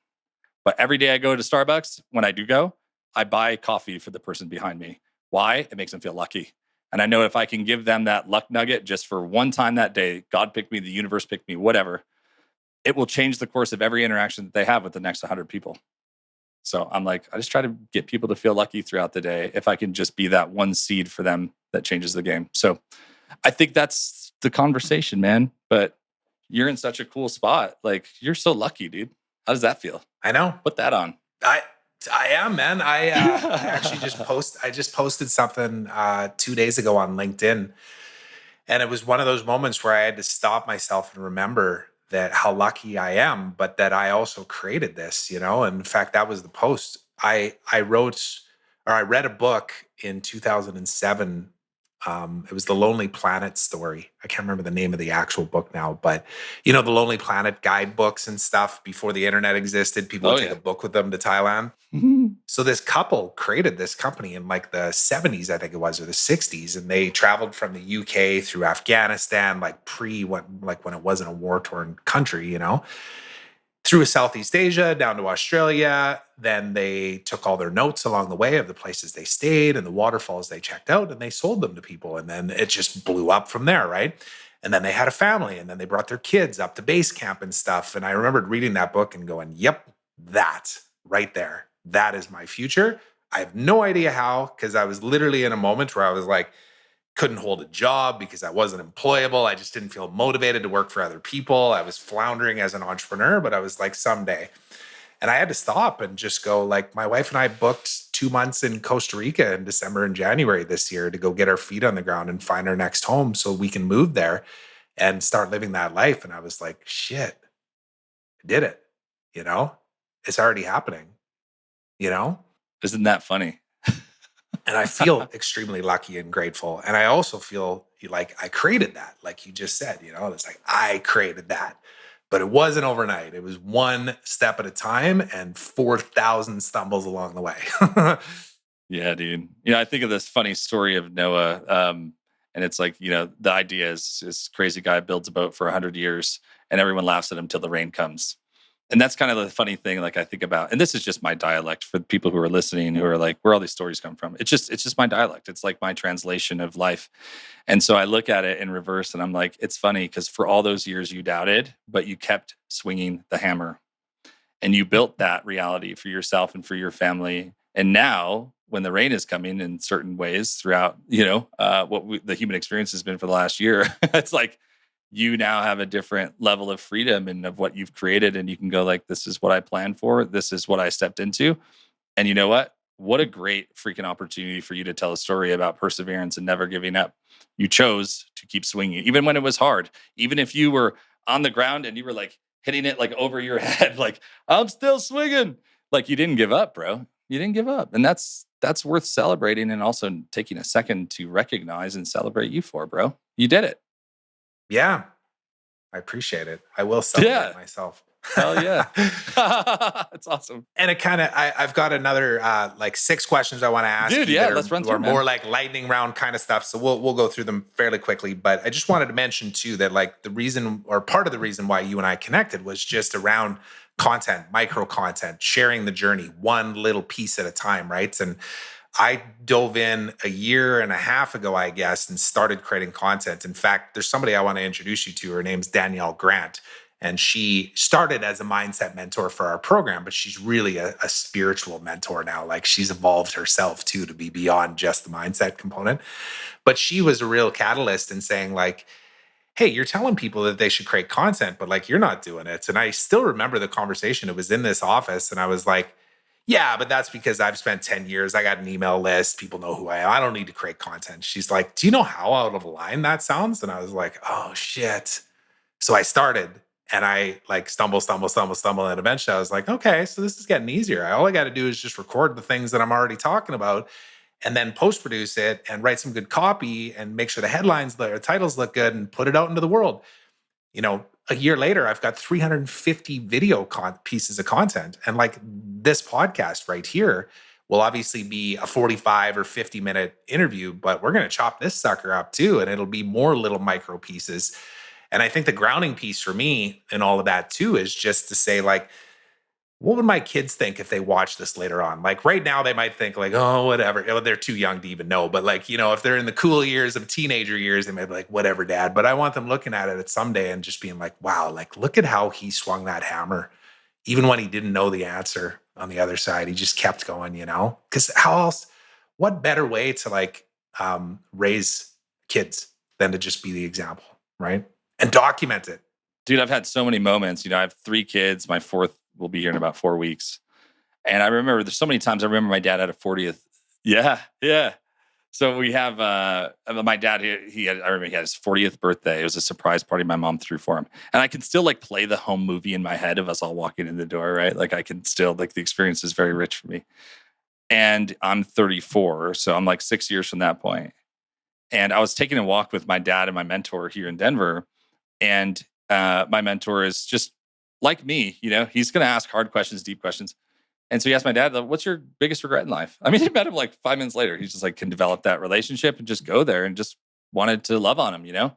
But every day I go to Starbucks, when I do go, I buy coffee for the person behind me. Why? It makes them feel lucky. And I know if I can give them that luck nugget just for one time that day, God picked me, the universe picked me, whatever, it will change the course of every interaction that they have with the next 100 people. So I'm like, I just try to get people to feel lucky throughout the day. If I can just be that one seed for them that changes the game. So I think that's the conversation, man. But you're in such a cool spot. Like, you're so lucky, dude. How does that feel? I know. Put that on. I am, man. I actually just posted something 2 days ago on LinkedIn. And it was one of those moments where I had to stop myself and remember that how lucky I am, but that I also created this, And in fact, that was the post. I read a book in 2007. It was the Lonely Planet story. I can't remember the name of the actual book now, but the Lonely Planet guidebooks and stuff before the internet existed. People would take a book with them to Thailand. So this couple created this company in like the 70s, I think it was, or the 60s, and they traveled from the UK through Afghanistan, like when it wasn't a war-torn country, through Southeast Asia, down to Australia. Then they took all their notes along the way of the places they stayed and the waterfalls they checked out, and they sold them to people. And then it just blew up from there, right? And then they had a family, and then they brought their kids up to base camp and stuff. And I remembered reading that book and going, yep, that right there, that is my future. I have no idea how, because I was literally in a moment where I was like, couldn't hold a job because I wasn't employable. I just didn't feel motivated to work for other people. I was floundering as an entrepreneur, but I was like, someday. And I had to stop and just go, like, my wife and I booked 2 months in Costa Rica in December and January this year to go get our feet on the ground and find our next home so we can move there and start living that life. And I was like, shit, I did it. It's already happening, Isn't that funny? And I feel extremely lucky and grateful. And I also feel like I created that, like you just said, it's like I created that. But it wasn't overnight. It was one step at a time and 4,000 stumbles along the way. Yeah, dude. I think of this funny story of Noah. And it's like, the idea is this crazy guy builds a boat for 100 years and everyone laughs at him till the rain comes. And that's kind of the funny thing, like I think about, and this is just my dialect for the people who are listening, who are like, where all these stories come from. It's just my dialect. It's like my translation of life. And so I look at it in reverse and I'm like, it's funny because for all those years you doubted, but you kept swinging the hammer and you built that reality for yourself and for your family. And now when the rain is coming in certain ways throughout, the human experience has been for the last year. It's like you now have a different level of freedom and of what you've created. And you can go like, this is what I planned for. This is what I stepped into. And you know what? What a great freaking opportunity for you to tell a story about perseverance and never giving up. You chose to keep swinging, even when it was hard. Even if you were on the ground and you were like hitting it like over your head, like, I'm still swinging. Like, you didn't give up, bro. You didn't give up. And that's worth celebrating, and also taking a second to recognize and celebrate you for, bro. You did it. Yeah, I appreciate it. I will Yeah. celebrate myself. Hell yeah. That's awesome. And it kind of, I've got another like 6 questions I want to ask Dude, you yeah, that let's run through, are man. more like lightning round kind of stuff. So we'll go through them fairly quickly. But I just wanted to mention too that like the reason, or part of the reason why you and I connected, was just around content, micro content, sharing the journey, one little piece at a time, right? And I dove in a year and a half ago, I guess, and started creating content. In fact, there's somebody I want to introduce you to. Her name's Danielle Grant. And she started as a mindset mentor for our program, but she's really a spiritual mentor now. Like, she's evolved herself too to be beyond just the mindset component. But she was a real catalyst in saying, like, hey, you're telling people that they should create content, but like, you're not doing it. And I still remember the conversation. It was in this office, and I was like, yeah, but that's because I've spent 10 years. I got an email list. People know who I am. I don't need to create content. She's like, do you know how out of line that sounds? And I was like, oh shit. So I started, and I like stumble. And eventually I was like, okay, so this is getting easier. All I got to do is just record the things that I'm already talking about, and then post produce it and write some good copy and make sure the headlines, the titles look good, and put it out into the world. A year later, I've got 350 video pieces of content. And like, this podcast right here will obviously be a 45 or 50-minute interview, but we're going to chop this sucker up too. And it'll be more little micro pieces. And I think the grounding piece for me in all of that too is just to say, like, what would my kids think if they watch this later on? Like, right now, they might think like, oh, whatever. They're too young to even know. But like, if they're in the cool years of teenager years, they might be like, whatever, dad. But I want them looking at it someday and just being like, wow, like, look at how he swung that hammer. Even when he didn't know the answer on the other side, he just kept going, Because how else, what better way to like raise kids than to just be the example, right? And document it. Dude, I've had so many moments. I have 3 kids. My 4th will be here in about 4 weeks. And I remember there's so many times I remember my dad had a 40th. Yeah. Yeah. So we have my dad, I remember he had his 40th birthday. It was a surprise party my mom threw for him. And I can still like play the home movie in my head of us all walking in the door, right? Like, I can still, like, the experience is very rich for me. And I'm 34. So I'm like 6 years from that point. And I was taking a walk with my dad and my mentor here in Denver. And my mentor is just like me, he's going to ask hard questions, deep questions. And so he asked my dad, what's your biggest regret in life? I mean, he met him like 5 minutes later. He's just like, can develop that relationship and just go there, and just wanted to love on him.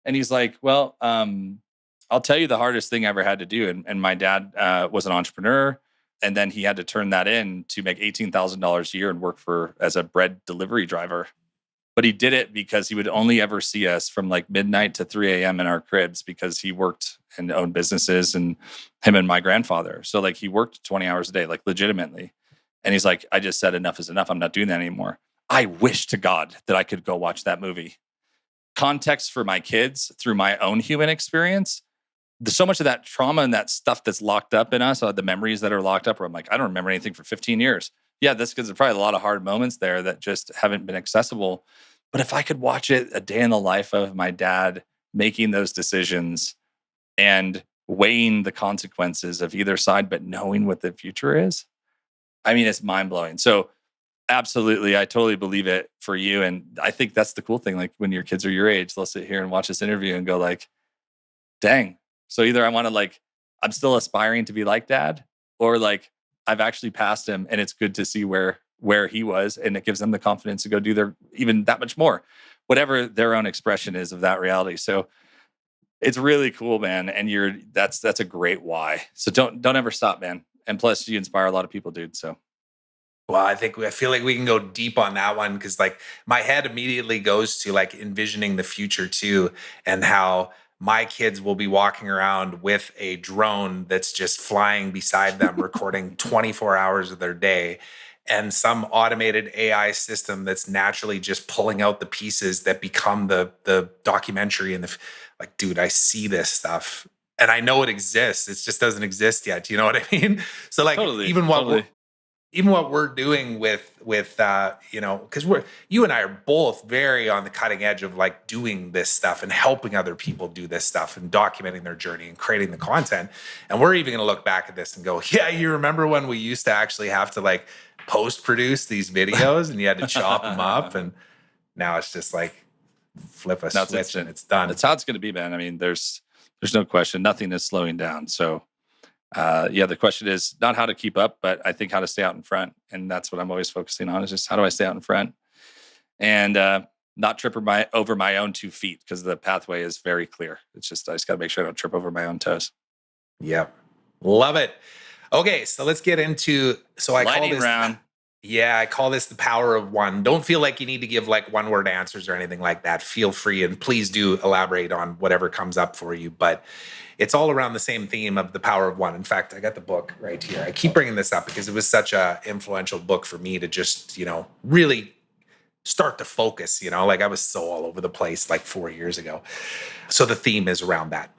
And he's like, well, I'll tell you the hardest thing I ever had to do. And my dad was an entrepreneur. And then he had to turn that in to make $18,000 a year and work as a bread delivery driver. But he did it because he would only ever see us from like midnight to 3 a.m. in our cribs, because he worked and owned businesses, and him and my grandfather. So like, he worked 20 hours a day, like, legitimately. And he's like, I just said enough is enough. I'm not doing that anymore. I wish to God that I could go watch that movie. Context for my kids through my own human experience. There's so much of that trauma and that stuff that's locked up in us, the memories that are locked up, where I'm like, I don't remember anything for 15 years. Yeah, that's because there's probably a lot of hard moments there that just haven't been accessible. But if I could watch it, a day in the life of my dad making those decisions and weighing the consequences of either side, but knowing what the future is, I mean, it's mind blowing. So absolutely, I totally believe it for you. And I think that's the cool thing. Like, when your kids are your age, they'll sit here and watch this interview and go like, dang. So either I want to, like, I'm still aspiring to be like dad, or like, I've actually passed him, and it's good to see where he was, and it gives them the confidence to go do their even that much more, whatever their own expression is of that reality. So it's really cool, man. And that's a great why. So don't ever stop, man. And plus, you inspire a lot of people, dude. So. Well, I feel like we can go deep on that one, because like, my head immediately goes to like envisioning the future too, and how my kids will be walking around with a drone that's just flying beside them, recording 24 hours of their day. and some automated AI system that's naturally just pulling out the pieces that become the documentary and like, dude, I see this stuff and I know it exists. It just doesn't exist yet. You know what I mean? So like Totally, totally. even what we're doing with because you and I are both very on the cutting edge of like doing this stuff and helping other people do this stuff and documenting their journey and creating the content. And we're even going to look back at this and go, yeah, you remember when we used to actually have to like post produce these videos and you had to chop them up, and now it's just like flip a switch and it's done. That's how it's going to be, man. I mean, there's no question. Nothing is slowing down. So the question is not how to keep up, but I think how to stay out in front. And that's what I'm always focusing on, is just how do I stay out in front and not trip over my own 2 feet, because the pathway is very clear. It's just, I just got to make sure I don't trip over my own toes. Yep. Love it. Okay. So let's get into, Lightning round. Yeah, I call this the power of one. Don't feel like you need to give like one word answers or anything like that. Feel free, and please do elaborate on whatever comes up for you. But it's all around the same theme of the power of one. In fact, I got the book right here. I keep bringing this up because it was such a influential book for me to just, really start to focus, like I was so all over the place like 4 years ago. So the theme is around that.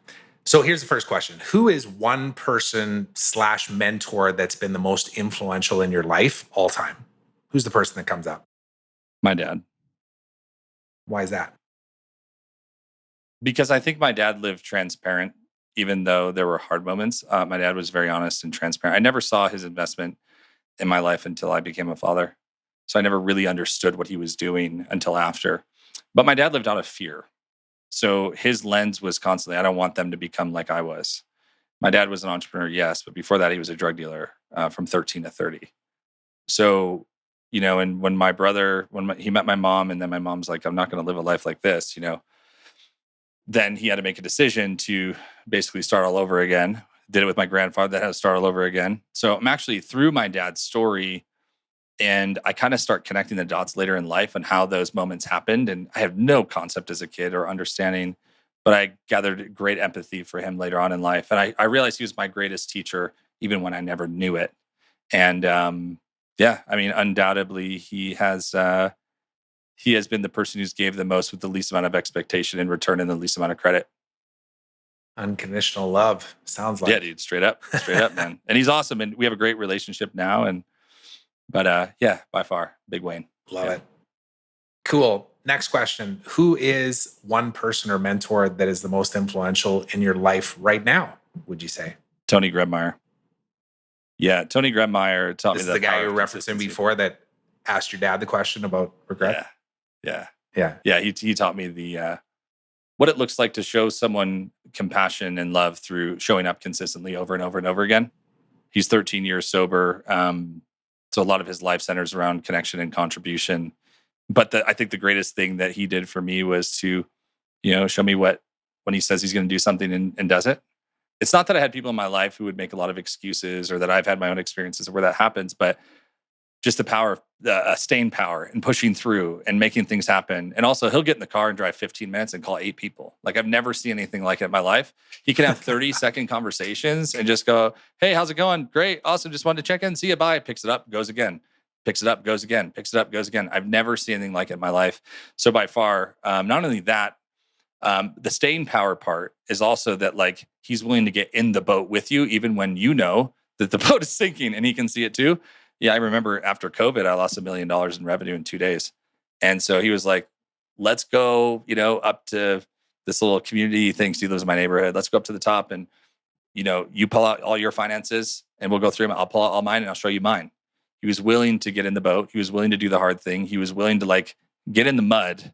So here's the first question. Who is one person / mentor that's been the most influential in your life all time? Who's the person that comes up? My dad. Why is that? Because I think my dad lived transparent, even though there were hard moments. My dad was very honest and transparent. I never saw his investment in my life until I became a father. So I never really understood what he was doing until after. But my dad lived out of fear. So his lens was constantly, I don't want them to become like I was. My dad was an entrepreneur, yes, but before that, he was a drug dealer from 13 to 30. So, and when my brother, he met my mom, and then my mom's like, I'm not going to live a life like this, then he had to make a decision to basically start all over again. Did it with my grandfather, that had to start all over again. So I'm actually through my dad's story, and I kind of start connecting the dots later in life and how those moments happened. And I have no concept as a kid or understanding, but I gathered great empathy for him later on in life. And I realized he was my greatest teacher, even when I never knew it. And undoubtedly he has been the person who's gave the most with the least amount of expectation in return and the least amount of credit. Unconditional love, sounds like. Yeah, dude, straight up, man. And he's awesome. And we have a great relationship now. But by far, big Wayne. Love it. Cool. Next question. Who is one person or mentor that is the most influential in your life right now, would you say? Tony Grebmeyer. Yeah, Tony Grebmeyer taught me that. This is the guy you were referencing before that asked your dad the question about regret? Yeah. He taught me what it looks like to show someone compassion and love through showing up consistently over and over and over again. He's 13 years sober. So a lot of his life centers around connection and contribution. But I think the greatest thing that he did for me was to, show me when he says he's going to do something and does it. It's not that I had people in my life who would make a lot of excuses, or that I've had my own experiences where that happens, but just the power of staying power and pushing through and making things happen. And also, he'll get in the car and drive 15 minutes and call 8 people. Like, I've never seen anything like it in my life. He can have 30-second conversations and just go, hey, how's it going? Great. Awesome. Just wanted to check in. See you. Bye. Picks it up, goes again. Picks it up, goes again. Picks it up, goes again. I've never seen anything like it in my life. So by far, not only that, the staying power part is also that, like, he's willing to get in the boat with you, even when you know that the boat is sinking, and he can see it too. Yeah, I remember after COVID, I lost $1 million in revenue in 2 days. And so he was like, let's go, up to this little community thing. He lives in my neighborhood. Let's go up to the top, and, you pull out all your finances and we'll go through them. I'll pull out all mine and I'll show you mine. He was willing to get in the boat. He was willing to do the hard thing. He was willing to, like, get in the mud.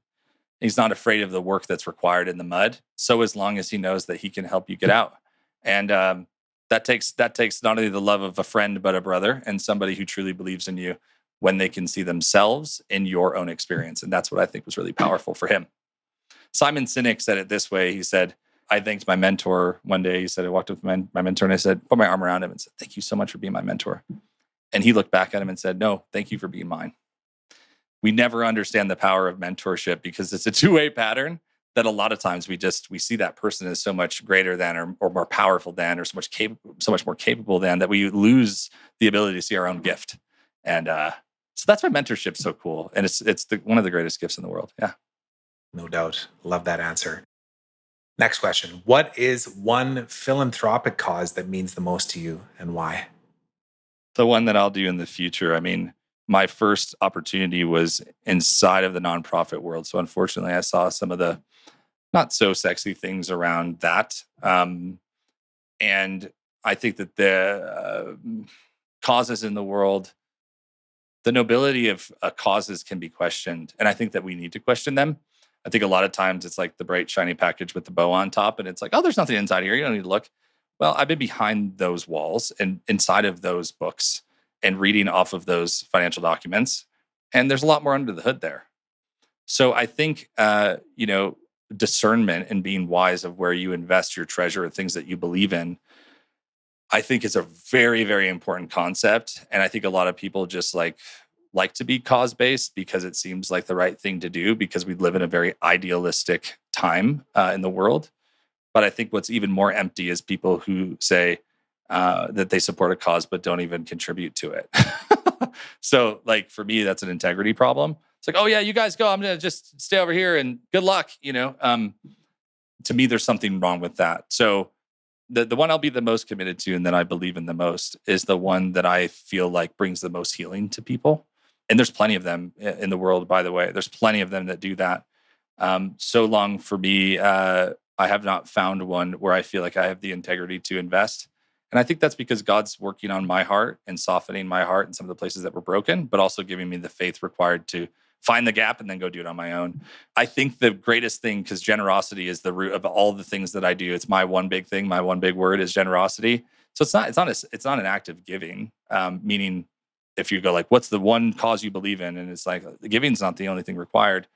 He's not afraid of the work that's required in the mud. So as long as he knows that he can help you get out. And, that takes not only the love of a friend, but a brother, and somebody who truly believes in you when they can see themselves in your own experience. And that's what I think was really powerful for him. Simon Sinek said it this way. He said, I thanked my mentor one day. He said, I walked up with my mentor and I said, put my arm around him and said, thank you so much for being my mentor. And he looked back at him and said, no, thank you for being mine. We never understand the power of mentorship because it's a two-way pattern. That a lot of times we see that person as so much greater than, or more powerful than, or so much more capable than, that we lose the ability to see our own gift. And So that's why mentorship's so cool, and it's one of the greatest gifts in the world. Yeah. No doubt. Love that answer. Next question. What is one philanthropic cause that means the most to you and why? The one that I'll do in the future. I mean, my first opportunity was inside of the nonprofit world. So unfortunately, I saw some of the not so sexy things around that. And I think that the causes in the world, the nobility of causes can be questioned. And I think that we need to question them. I think a lot of times it's like the bright, shiny package with the bow on top. And it's like, oh, there's nothing inside here. You don't need to look. Well, I've been behind those walls and inside of those books and reading off of those financial documents. And there's a lot more under the hood there. So I think, discernment and being wise of where you invest your treasure and things that you believe in, I think is a very, very important concept. And I think a lot of people just like to be cause based because it seems like the right thing to do because we live in a very idealistic time in the world. But I think what's even more empty is people who say that they support a cause but don't even contribute to it. So, like for me, that's an integrity problem. It's like, oh yeah, you guys go. I'm gonna just stay over here and good luck. To me, there's something wrong with that. So, the one I'll be the most committed to, and that I believe in the most, is the one that I feel like brings the most healing to people. And there's plenty of them in the world, by the way. There's plenty of them that do that. So long for me, I have not found one where I feel like I have the integrity to invest. And I think that's because God's working on my heart and softening my heart in some of the places that were broken, but also giving me the faith required to find the gap and then go do it on my own. I think the greatest thing, because generosity is the root of all the things that I do. It's my one big thing. My one big word is generosity. So it's not an act of giving, meaning if you go like, what's the one cause you believe in? And it's like, giving's not the only thing required.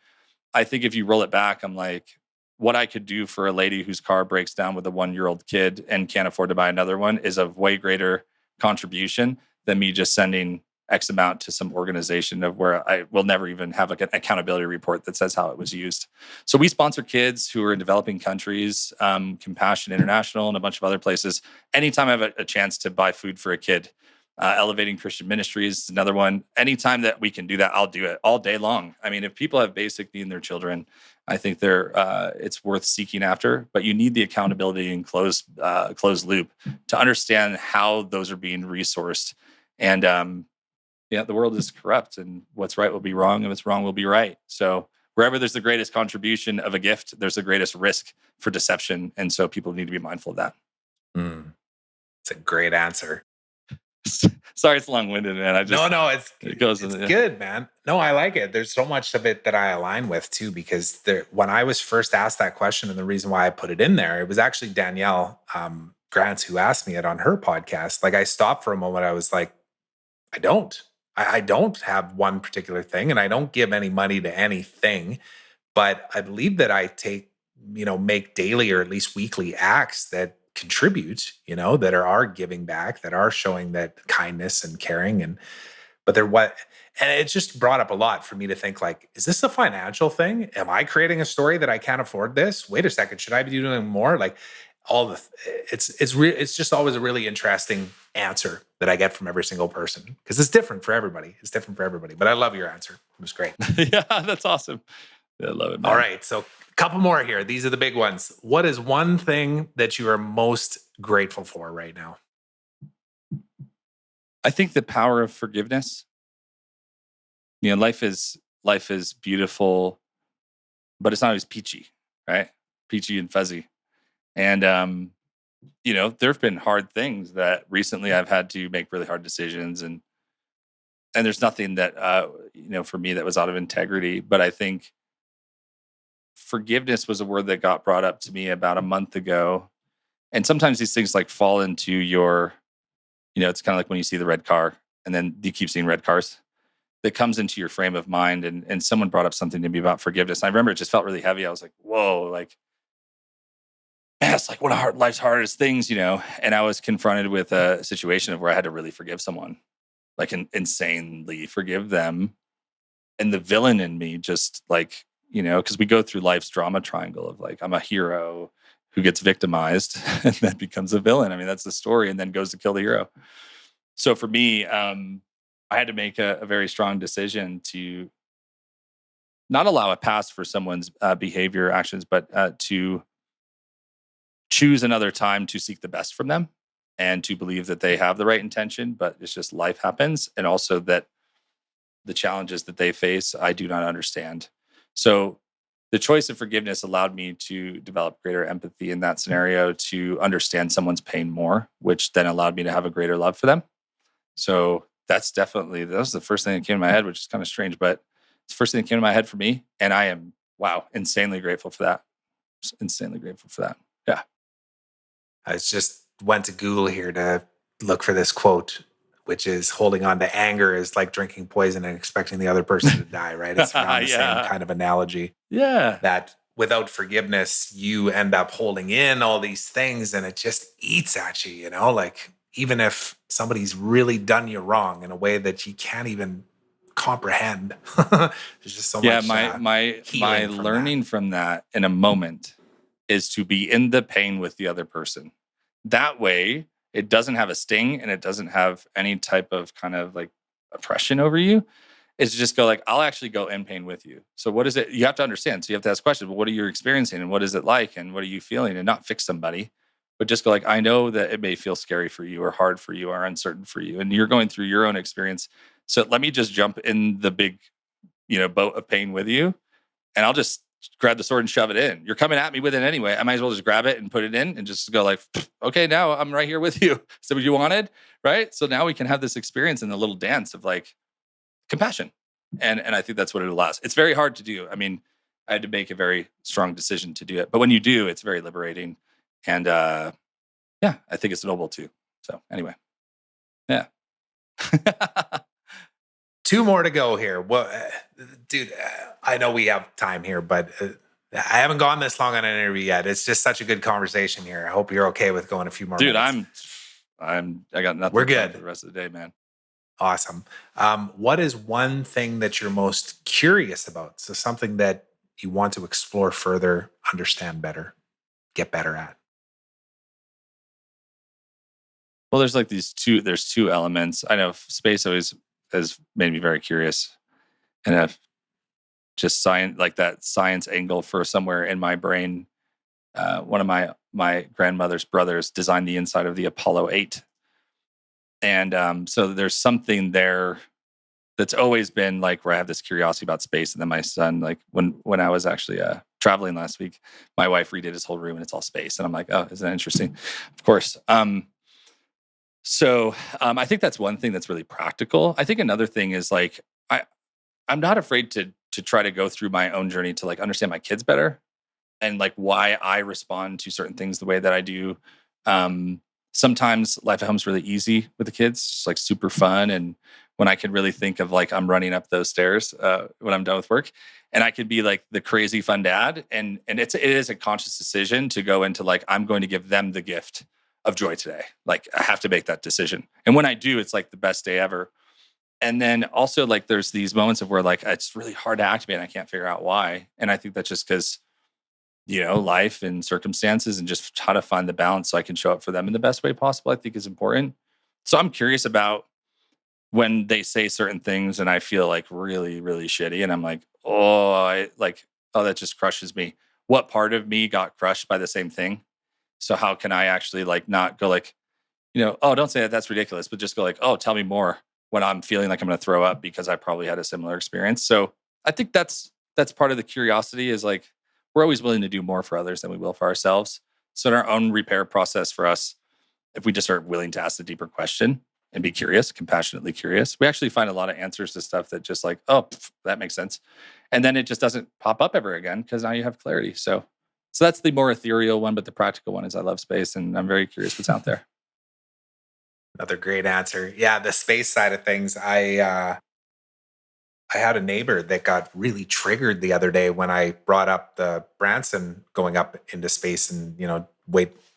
I think if you roll it back, I'm like, what I could do for a lady whose car breaks down with a 1-year-old kid and can't afford to buy another one is of way greater contribution than me just sending X amount to some organization of where I will never even have like an accountability report that says how it was used. So we sponsor kids who are in developing countries, Compassion International and a bunch of other places. Anytime I have a chance to buy food for a kid, Elevating Christian Ministries is another one. Anytime that we can do that, I'll do it all day long. I mean, if people have basic need in their children, I think it's worth seeking after. But you need the accountability and closed loop to understand how those are being resourced. And the world is corrupt, and what's right will be wrong, and what's wrong will be right. So wherever there's the greatest contribution of a gift, there's the greatest risk for deception, and so people need to be mindful of that. It's a great answer. Sorry, it's long-winded, man. No, it's good, man. No, I like it. There's so much of it that I align with too, because when I was first asked that question, and the reason why I put it in there, it was actually Danielle Grants who asked me it on her podcast. Like I stopped for a moment. I was like, I don't have one particular thing, and I don't give any money to anything, but I believe that I make daily or at least weekly acts that contribute, that are giving back, that are showing that kindness and caring. And it just brought up a lot for me to think like, is this a financial thing? Am I creating a story that I can't afford this? Wait a second. Should I be doing more? Like it's just always a really interesting answer that I get from every single person because it's different for everybody. But I love your answer. It was great. Yeah, that's awesome. Yeah, I love it, man. All right. So a couple more here. These are the big ones. What is one thing that you are most grateful for right now? I think the power of forgiveness. Life is beautiful, but it's not always peachy, right? Peachy and fuzzy. And, there have been hard things that recently I've had to make really hard decisions. And there's nothing that, for me that was out of integrity. But I think forgiveness was a word that got brought up to me about a month ago. And sometimes these things like fall into your, it's kind of like when you see the red car and then you keep seeing red cars. That comes into your frame of mind. And someone brought up something to me about forgiveness. And I remember it just felt really heavy. I was like, whoa, like, man, it's like one of life's hardest things, And I was confronted with a situation of where I had to really forgive someone, like insanely forgive them. And the villain in me just like, because we go through life's drama triangle of like, I'm a hero who gets victimized and then becomes a villain. I mean, that's the story, and then goes to kill the hero. So for me, I had to make a very strong decision to not allow a pass for someone's behavior actions, but to choose another time to seek the best from them and to believe that they have the right intention, but it's just life happens. And also that the challenges that they face, I do not understand. So the choice of forgiveness allowed me to develop greater empathy in that scenario, to understand someone's pain more, which then allowed me to have a greater love for them. So that was the first thing that came to my head, which is kind of strange, but it's the first thing that came to my head for me. And I am, wow, insanely grateful for that. Just insanely grateful for that. Yeah. I just went to Google here to look for this quote, which is holding on to anger is like drinking poison and expecting the other person to die, right? It's around the same Yeah. kind of analogy Yeah. that without forgiveness, you end up holding in all these things and it just eats at you, like even if somebody's really done you wrong in a way that you can't even comprehend, there's just so Yeah. much My healing from that. learning from that in a moment is to be in the pain with the other person. That way, it doesn't have a sting and it doesn't have any type of kind of like oppression over you. It's just go like, I'll actually go in pain with you. So what is it? You have to understand. So you have to ask questions. Well, what are you experiencing and what is it like and what are you feeling? And not fix somebody, but just go like, I know that it may feel scary for you or hard for you or uncertain for you. And you're going through your own experience. So let me just jump in the big, boat of pain with you. And I'll just grab the sword and shove it in. You're coming at me with it anyway. I might as well just grab it and put it in and just go like, okay, now I'm right here with you. So what you wanted, right? So now we can have this experience in the little dance of like compassion. And I think that's what it allows. It's very hard to do. I mean, I had to make a very strong decision to do it. But when you do, it's very liberating. And yeah, I think it's noble too. So anyway, yeah. Two more to go here. Well, dude, I know we have time here, but I haven't gone this long on an interview yet. It's just such a good conversation here. I hope you're okay with going a few more Dude, minutes. I got nothing We're planned good. for the rest of the day, man. Awesome. What is one thing that you're most curious about? So something that you want to explore further, understand better, get better at. Well, there's two elements. I know space always has made me very curious. And just science, like that science angle for somewhere in my brain. One of my grandmother's brothers designed the inside of the Apollo 8. And so there's something there that's always been like where I have this curiosity about space. And then my son, like when I was actually traveling last week, my wife redid his whole room and it's all space. And I'm like, oh, isn't that interesting? Of course. So I think that's one thing that's really practical. I think another thing is like I'm not afraid to try to go through my own journey to like understand my kids better and like why I respond to certain things the way that I do. Sometimes life at home is really easy with the kids, it's like super fun, and when I can really think of like I'm running up those stairs when I'm done with work, and I could be like the crazy fun dad, and it is a conscious decision to go into like I'm going to give them the gift of joy today. Like I have to make that decision, and when I do, it's like the best day ever. And then also like there's these moments of where like it's really hard to activate and I can't figure out why. And I think that's just because, life and circumstances and just how to find the balance so I can show up for them in the best way possible, I think is important. So I'm curious about when they say certain things and I feel like really, really shitty. And I'm like, oh, that just crushes me. What part of me got crushed by the same thing? So how can I actually like not go like, oh, don't say that, that's ridiculous, but just go like, oh, tell me more when I'm feeling like I'm going to throw up because I probably had a similar experience. So I think that's part of the curiosity is like we're always willing to do more for others than we will for ourselves. So in our own repair process for us, if we just are willing to ask the deeper question and be curious, compassionately curious, we actually find a lot of answers to stuff that just like, oh, that makes sense. And then it just doesn't pop up ever again because now you have clarity. So that's the more ethereal one, but the practical one is I love space and I'm very curious what's out there. Another great answer. Yeah, the space side of things. I had a neighbor that got really triggered the other day when I brought up the Branson going up into space and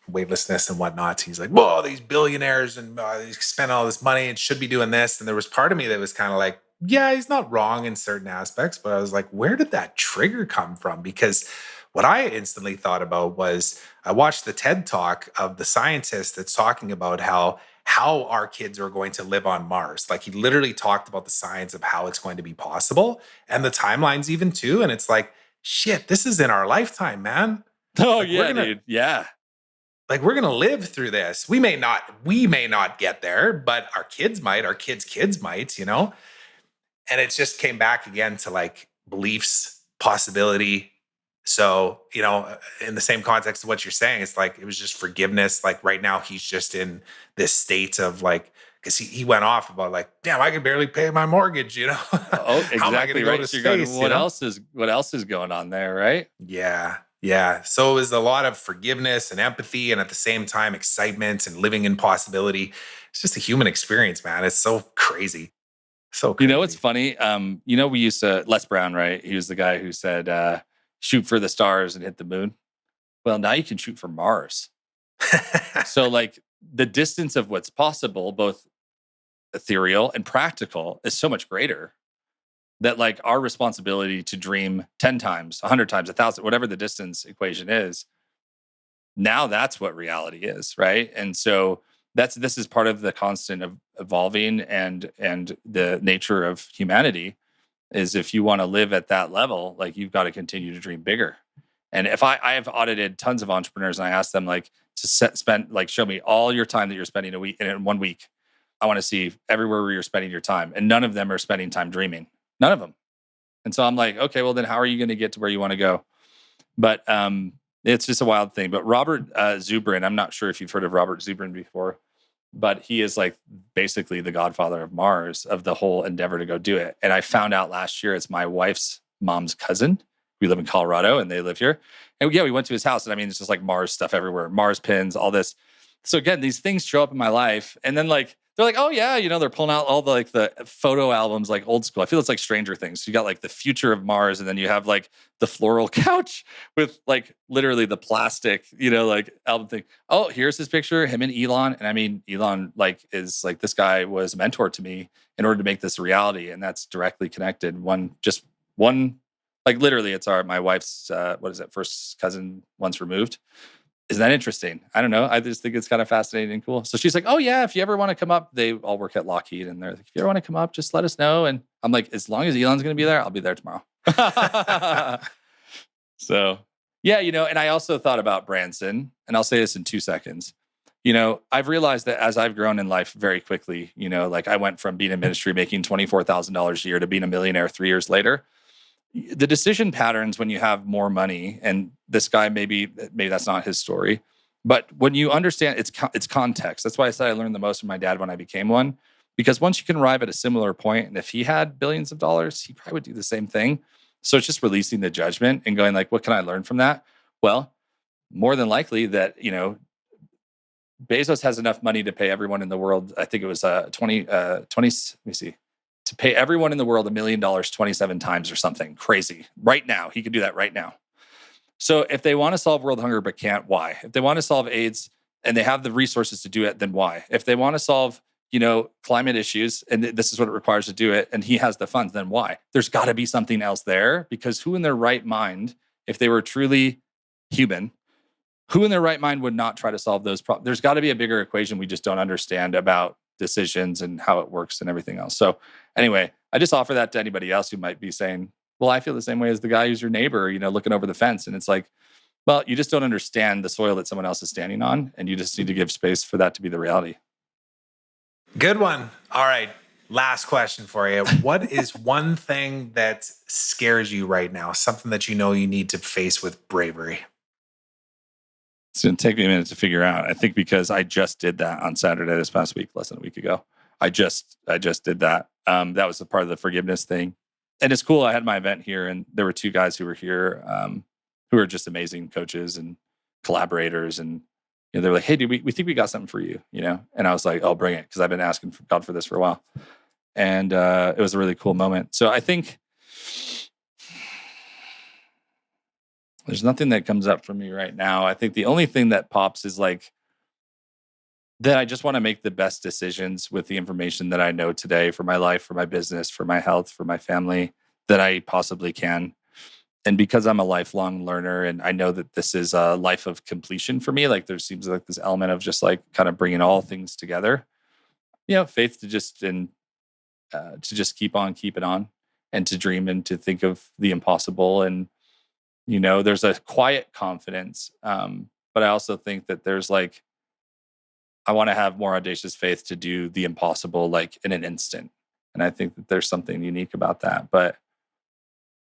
weightlessness and whatnot. He's like, "Whoa, these billionaires and they spend all this money and should be doing this." And there was part of me that was kind of like, "Yeah, he's not wrong in certain aspects," but I was like, "Where did that trigger come from?" Because what I instantly thought about was I watched the TED talk of the scientist that's talking about how how our kids are going to live on Mars. Like he literally talked about the science of how it's going to be possible and the timelines even too. And it's like, shit, this is in our lifetime, man. Oh Like we're yeah, gonna dude. Yeah. like we're gonna live through this. We may not get there, but our kids might, our kids' might, you know? And it just came back again to like beliefs, possibility. So, in the same context of what you're saying, it's like it was just forgiveness. Like right now, he's just in this state of like, because he went off about like, damn, I can barely pay my mortgage, Oh, How am I going exactly to go right. to So you're going, space, what else is going on there, right? Yeah. Yeah. So it was a lot of forgiveness and empathy, and at the same time, excitement and living in possibility. It's just a human experience, man. It's so crazy. So You know what's crazy. funny? We used to Les Brown, right? He was the guy who said, shoot for the stars and hit the moon. Well, now you can shoot for Mars. So like the distance of what's possible, both ethereal and practical, is so much greater that like our responsibility to dream 10 times, 100 times, 1,000, whatever the distance equation is, now that's what reality is, right? And so this is part of the constant of evolving and the nature of humanity is if you want to live at that level, like you've got to continue to dream bigger. And if I have audited tons of entrepreneurs and I ask them like to spend like show me all your time that you're spending a week in 1 week. I want to see everywhere where you're spending your time, and none of them are spending time dreaming. None of them. And so I'm like, okay, well then how are you going to get to where you want to go? But it's just a wild thing. But Robert Zubrin, I'm not sure if you've heard of Robert Zubrin before, but he is like basically the godfather of Mars, of the whole endeavor to go do it. And I found out last year it's my wife's mom's cousin. We live in Colorado and they live here. And yeah, we went to his house, and I mean, it's just like Mars stuff everywhere, Mars pins, all this. So again, these things show up in my life, and then like they're like, oh yeah, they're pulling out all the like the photo albums, like old school. I feel it's like Stranger Things. So you got like the future of Mars, and then you have like the floral couch with like literally the plastic, like album thing. Oh, here's his picture, him and Elon. And I mean, Elon like is like, this guy was a mentor to me in order to make this a reality, and that's directly connected. One, like literally, it's my wife's first cousin once removed. Isn't that interesting? I don't know. I just think it's kind of fascinating and cool. So she's like, oh yeah, if you ever want to come up, they all work at Lockheed, and they're like, if you ever want to come up, just let us know. And I'm like, as long as Elon's going to be there, I'll be there tomorrow. So yeah, and I also thought about Branson, and I'll say this in 2 seconds. I've realized that as I've grown in life very quickly, like I went from being in ministry making $24,000 a year to being a millionaire 3 years later. The decision patterns when you have more money, and this guy, maybe that's not his story, but when you understand it's context. That's why I said I learned the most from my dad when I became one, because once you can arrive at a similar point, and if he had billions of dollars, he probably would do the same thing. So it's just releasing the judgment and going like, what can I learn from that? Well, more than likely that, Bezos has enough money to pay everyone in the world. I think it was 20, let me see, to pay everyone in the world $1 million 27 times or something crazy right now. He could do that right now. So if they want to solve world hunger but can't, why? If they want to solve AIDS and they have the resources to do it, then why? If they want to solve, climate issues, and this is what it requires to do it, and he has the funds, then why? There's got to be something else there, because who in their right mind, if they were truly human, who in their right mind would not try to solve those problems? There's got to be a bigger equation we just don't understand about decisions and how it works and everything else. So anyway, I just offer that to anybody else who might be saying, well, I feel the same way as the guy who's your neighbor, looking over the fence. And it's like, well, you just don't understand the soil that someone else is standing on, and you just need to give space for that to be the reality. Good one. All right. Last question for you. What is one thing that scares you right now? Something that you need to face with bravery? It's going to take me a minute to figure out. I think because I just did that on Saturday this past week, less than a week ago. I just did that. That was a part of the forgiveness thing. And it's cool. I had my event here, and there were 2 guys who were here who are just amazing coaches and collaborators. And they're like, hey, dude, we think we got something for you, And I was like, oh, bring it. Because I've been asking God for this for a while. And it was a really cool moment. So I think there's nothing that comes up for me right now. I think the only thing that pops is like that I just want to make the best decisions with the information that I know today for my life, for my business, for my health, for my family, that I possibly can. And because I'm a lifelong learner, and I know that this is a life of completion for me, like there seems like this element of just like kind of bringing all things together. faith to just keep on keeping on, and to dream and to think of the impossible. And there's a quiet confidence, but I also think that there's like, I want to have more audacious faith to do the impossible like in an instant. And I think that there's something unique about that. But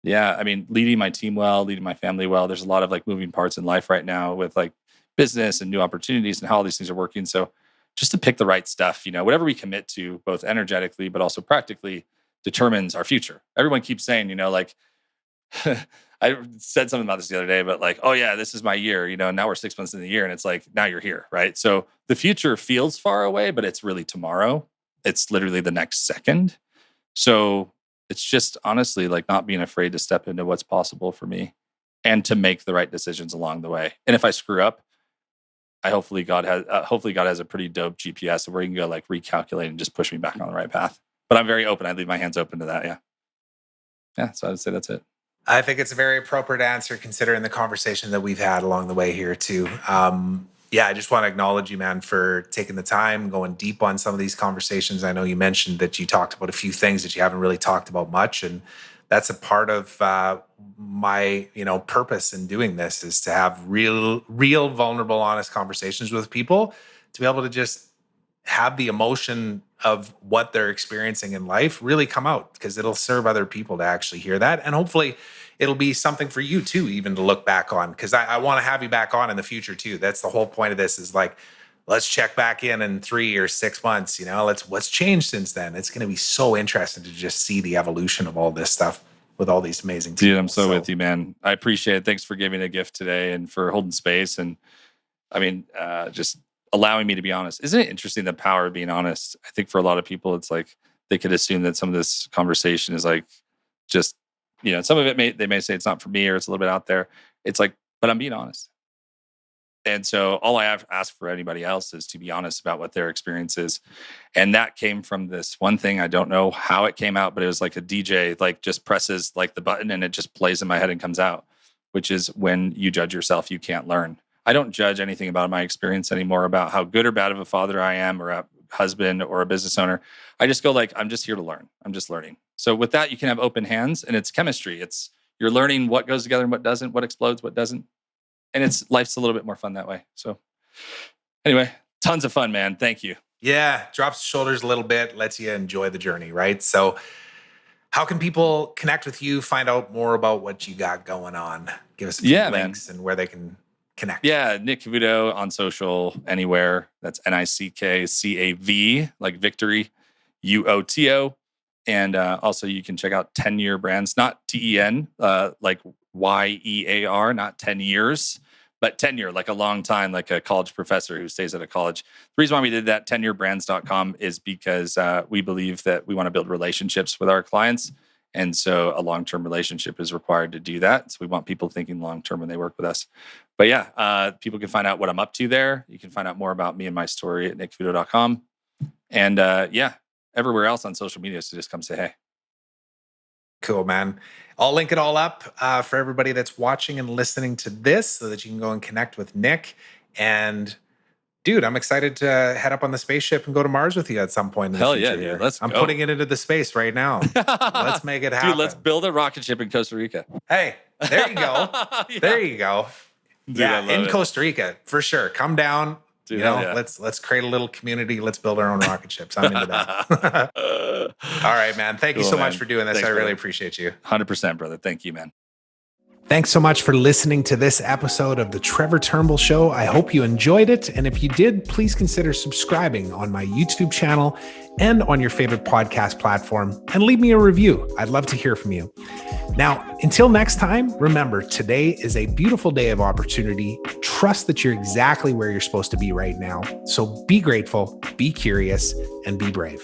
yeah, I mean, leading my team well, leading my family well, there's a lot of like moving parts in life right now with like business and new opportunities and how all these things are working. So just to pick the right stuff, whatever we commit to, both energetically, but also practically, determines our future. Everyone keeps saying, like, I said something about this the other day, but like, oh yeah, this is my year, and now we're 6 months in the year, and it's like, now you're here, right? So the future feels far away, but it's really tomorrow. It's literally the next second. So it's just honestly like not being afraid to step into what's possible for me and to make the right decisions along the way. And if I screw up, hopefully God has a pretty dope GPS where he can go like recalculate and just push me back on the right path. But I'm very open. I leave my hands open to that. Yeah. So I would say that's it. I think it's a very appropriate answer considering the conversation that we've had along the way here too. I just want to acknowledge you, man, for taking the time, going deep on some of these conversations. I know you mentioned that you talked about a few things that you haven't really talked about much. And that's a part of my, purpose in doing this, is to have real, vulnerable, honest conversations with people, to be able to just have the emotion of what they're experiencing in life really come out, because it'll serve other people to actually hear that. And hopefully it'll be something for you too, even to look back on, because I want to have you back on in the future too. That's the whole point of this, is like, let's check back in 3 or 6 months, what's changed since then. It's going to be so interesting to just see the evolution of all this stuff with all these amazing people. Dude, I'm so with you, man. I appreciate it. Thanks for giving a gift today and for holding space. And I mean, just allowing me to be honest. Isn't it interesting, the power of being honest? I think for a lot of people, it's like they could assume that some of this conversation is like just, some of it they may say it's not for me or it's a little bit out there. It's like, but I'm being honest. And so all I have to ask for anybody else is to be honest about what their experience is. And that came from this one thing. I don't know how it came out, but it was like a DJ like just presses like the button and it just plays in my head and comes out, which is, when you judge yourself, you can't learn. I don't judge anything about my experience anymore, about how good or bad of a father I am, or a husband, or a business owner. I just go like, I'm just here to learn. I'm just learning. So with that, you can have open hands, and it's chemistry. You're learning what goes together and what doesn't, what explodes, what doesn't. And life's a little bit more fun that way. So anyway, tons of fun, man. Thank you. Yeah. Drops the shoulders a little bit, lets you enjoy the journey, right? So how can people connect with you, find out more about what you got going on? Give us a few links, man, and where they can connect. Yeah, Nick Cavuoto on social, anywhere. That's NickCav, like victory, UOTO. And also you can check out 10-year brands, not TEN, like YEAR, not 10 years, but tenure, like a long time, like a college professor who stays at a college. The reason why we did that, 10yearbrands.com, is because we believe that we want to build relationships with our clients. And so a long-term relationship is required to do that. So we want people thinking long-term when they work with us. But yeah, people can find out what I'm up to there. You can find out more about me and my story at nickcavuoto.com. And everywhere else on social media. So just come say hey. Cool, man. I'll link it all up for everybody that's watching and listening to this, so that you can go and connect with Nick. And dude, I'm excited to head up on the spaceship and go to Mars with you at some point in the future. Hell yeah, dude. I'm putting it into the space right now. Let's make it happen. Dude, let's build a rocket ship in Costa Rica. Hey, there you go. Yeah. There you go. Dude, yeah, in Costa Rica, for sure. Come down. Dude, let's create a little community. Let's build our own rocket ships. I'm into that. All right, man. Thank you so much for doing this. Thanks, I really appreciate you. 100%, brother. Thank you, man. Thanks so much for listening to this episode of the Trevor Turnbull Show. I hope you enjoyed it. And if you did, please consider subscribing on my YouTube channel and on your favorite podcast platform, and leave me a review. I'd love to hear from you. Now, until next time, remember, today is a beautiful day of opportunity. Trust that you're exactly where you're supposed to be right now. So be grateful, be curious, and be brave.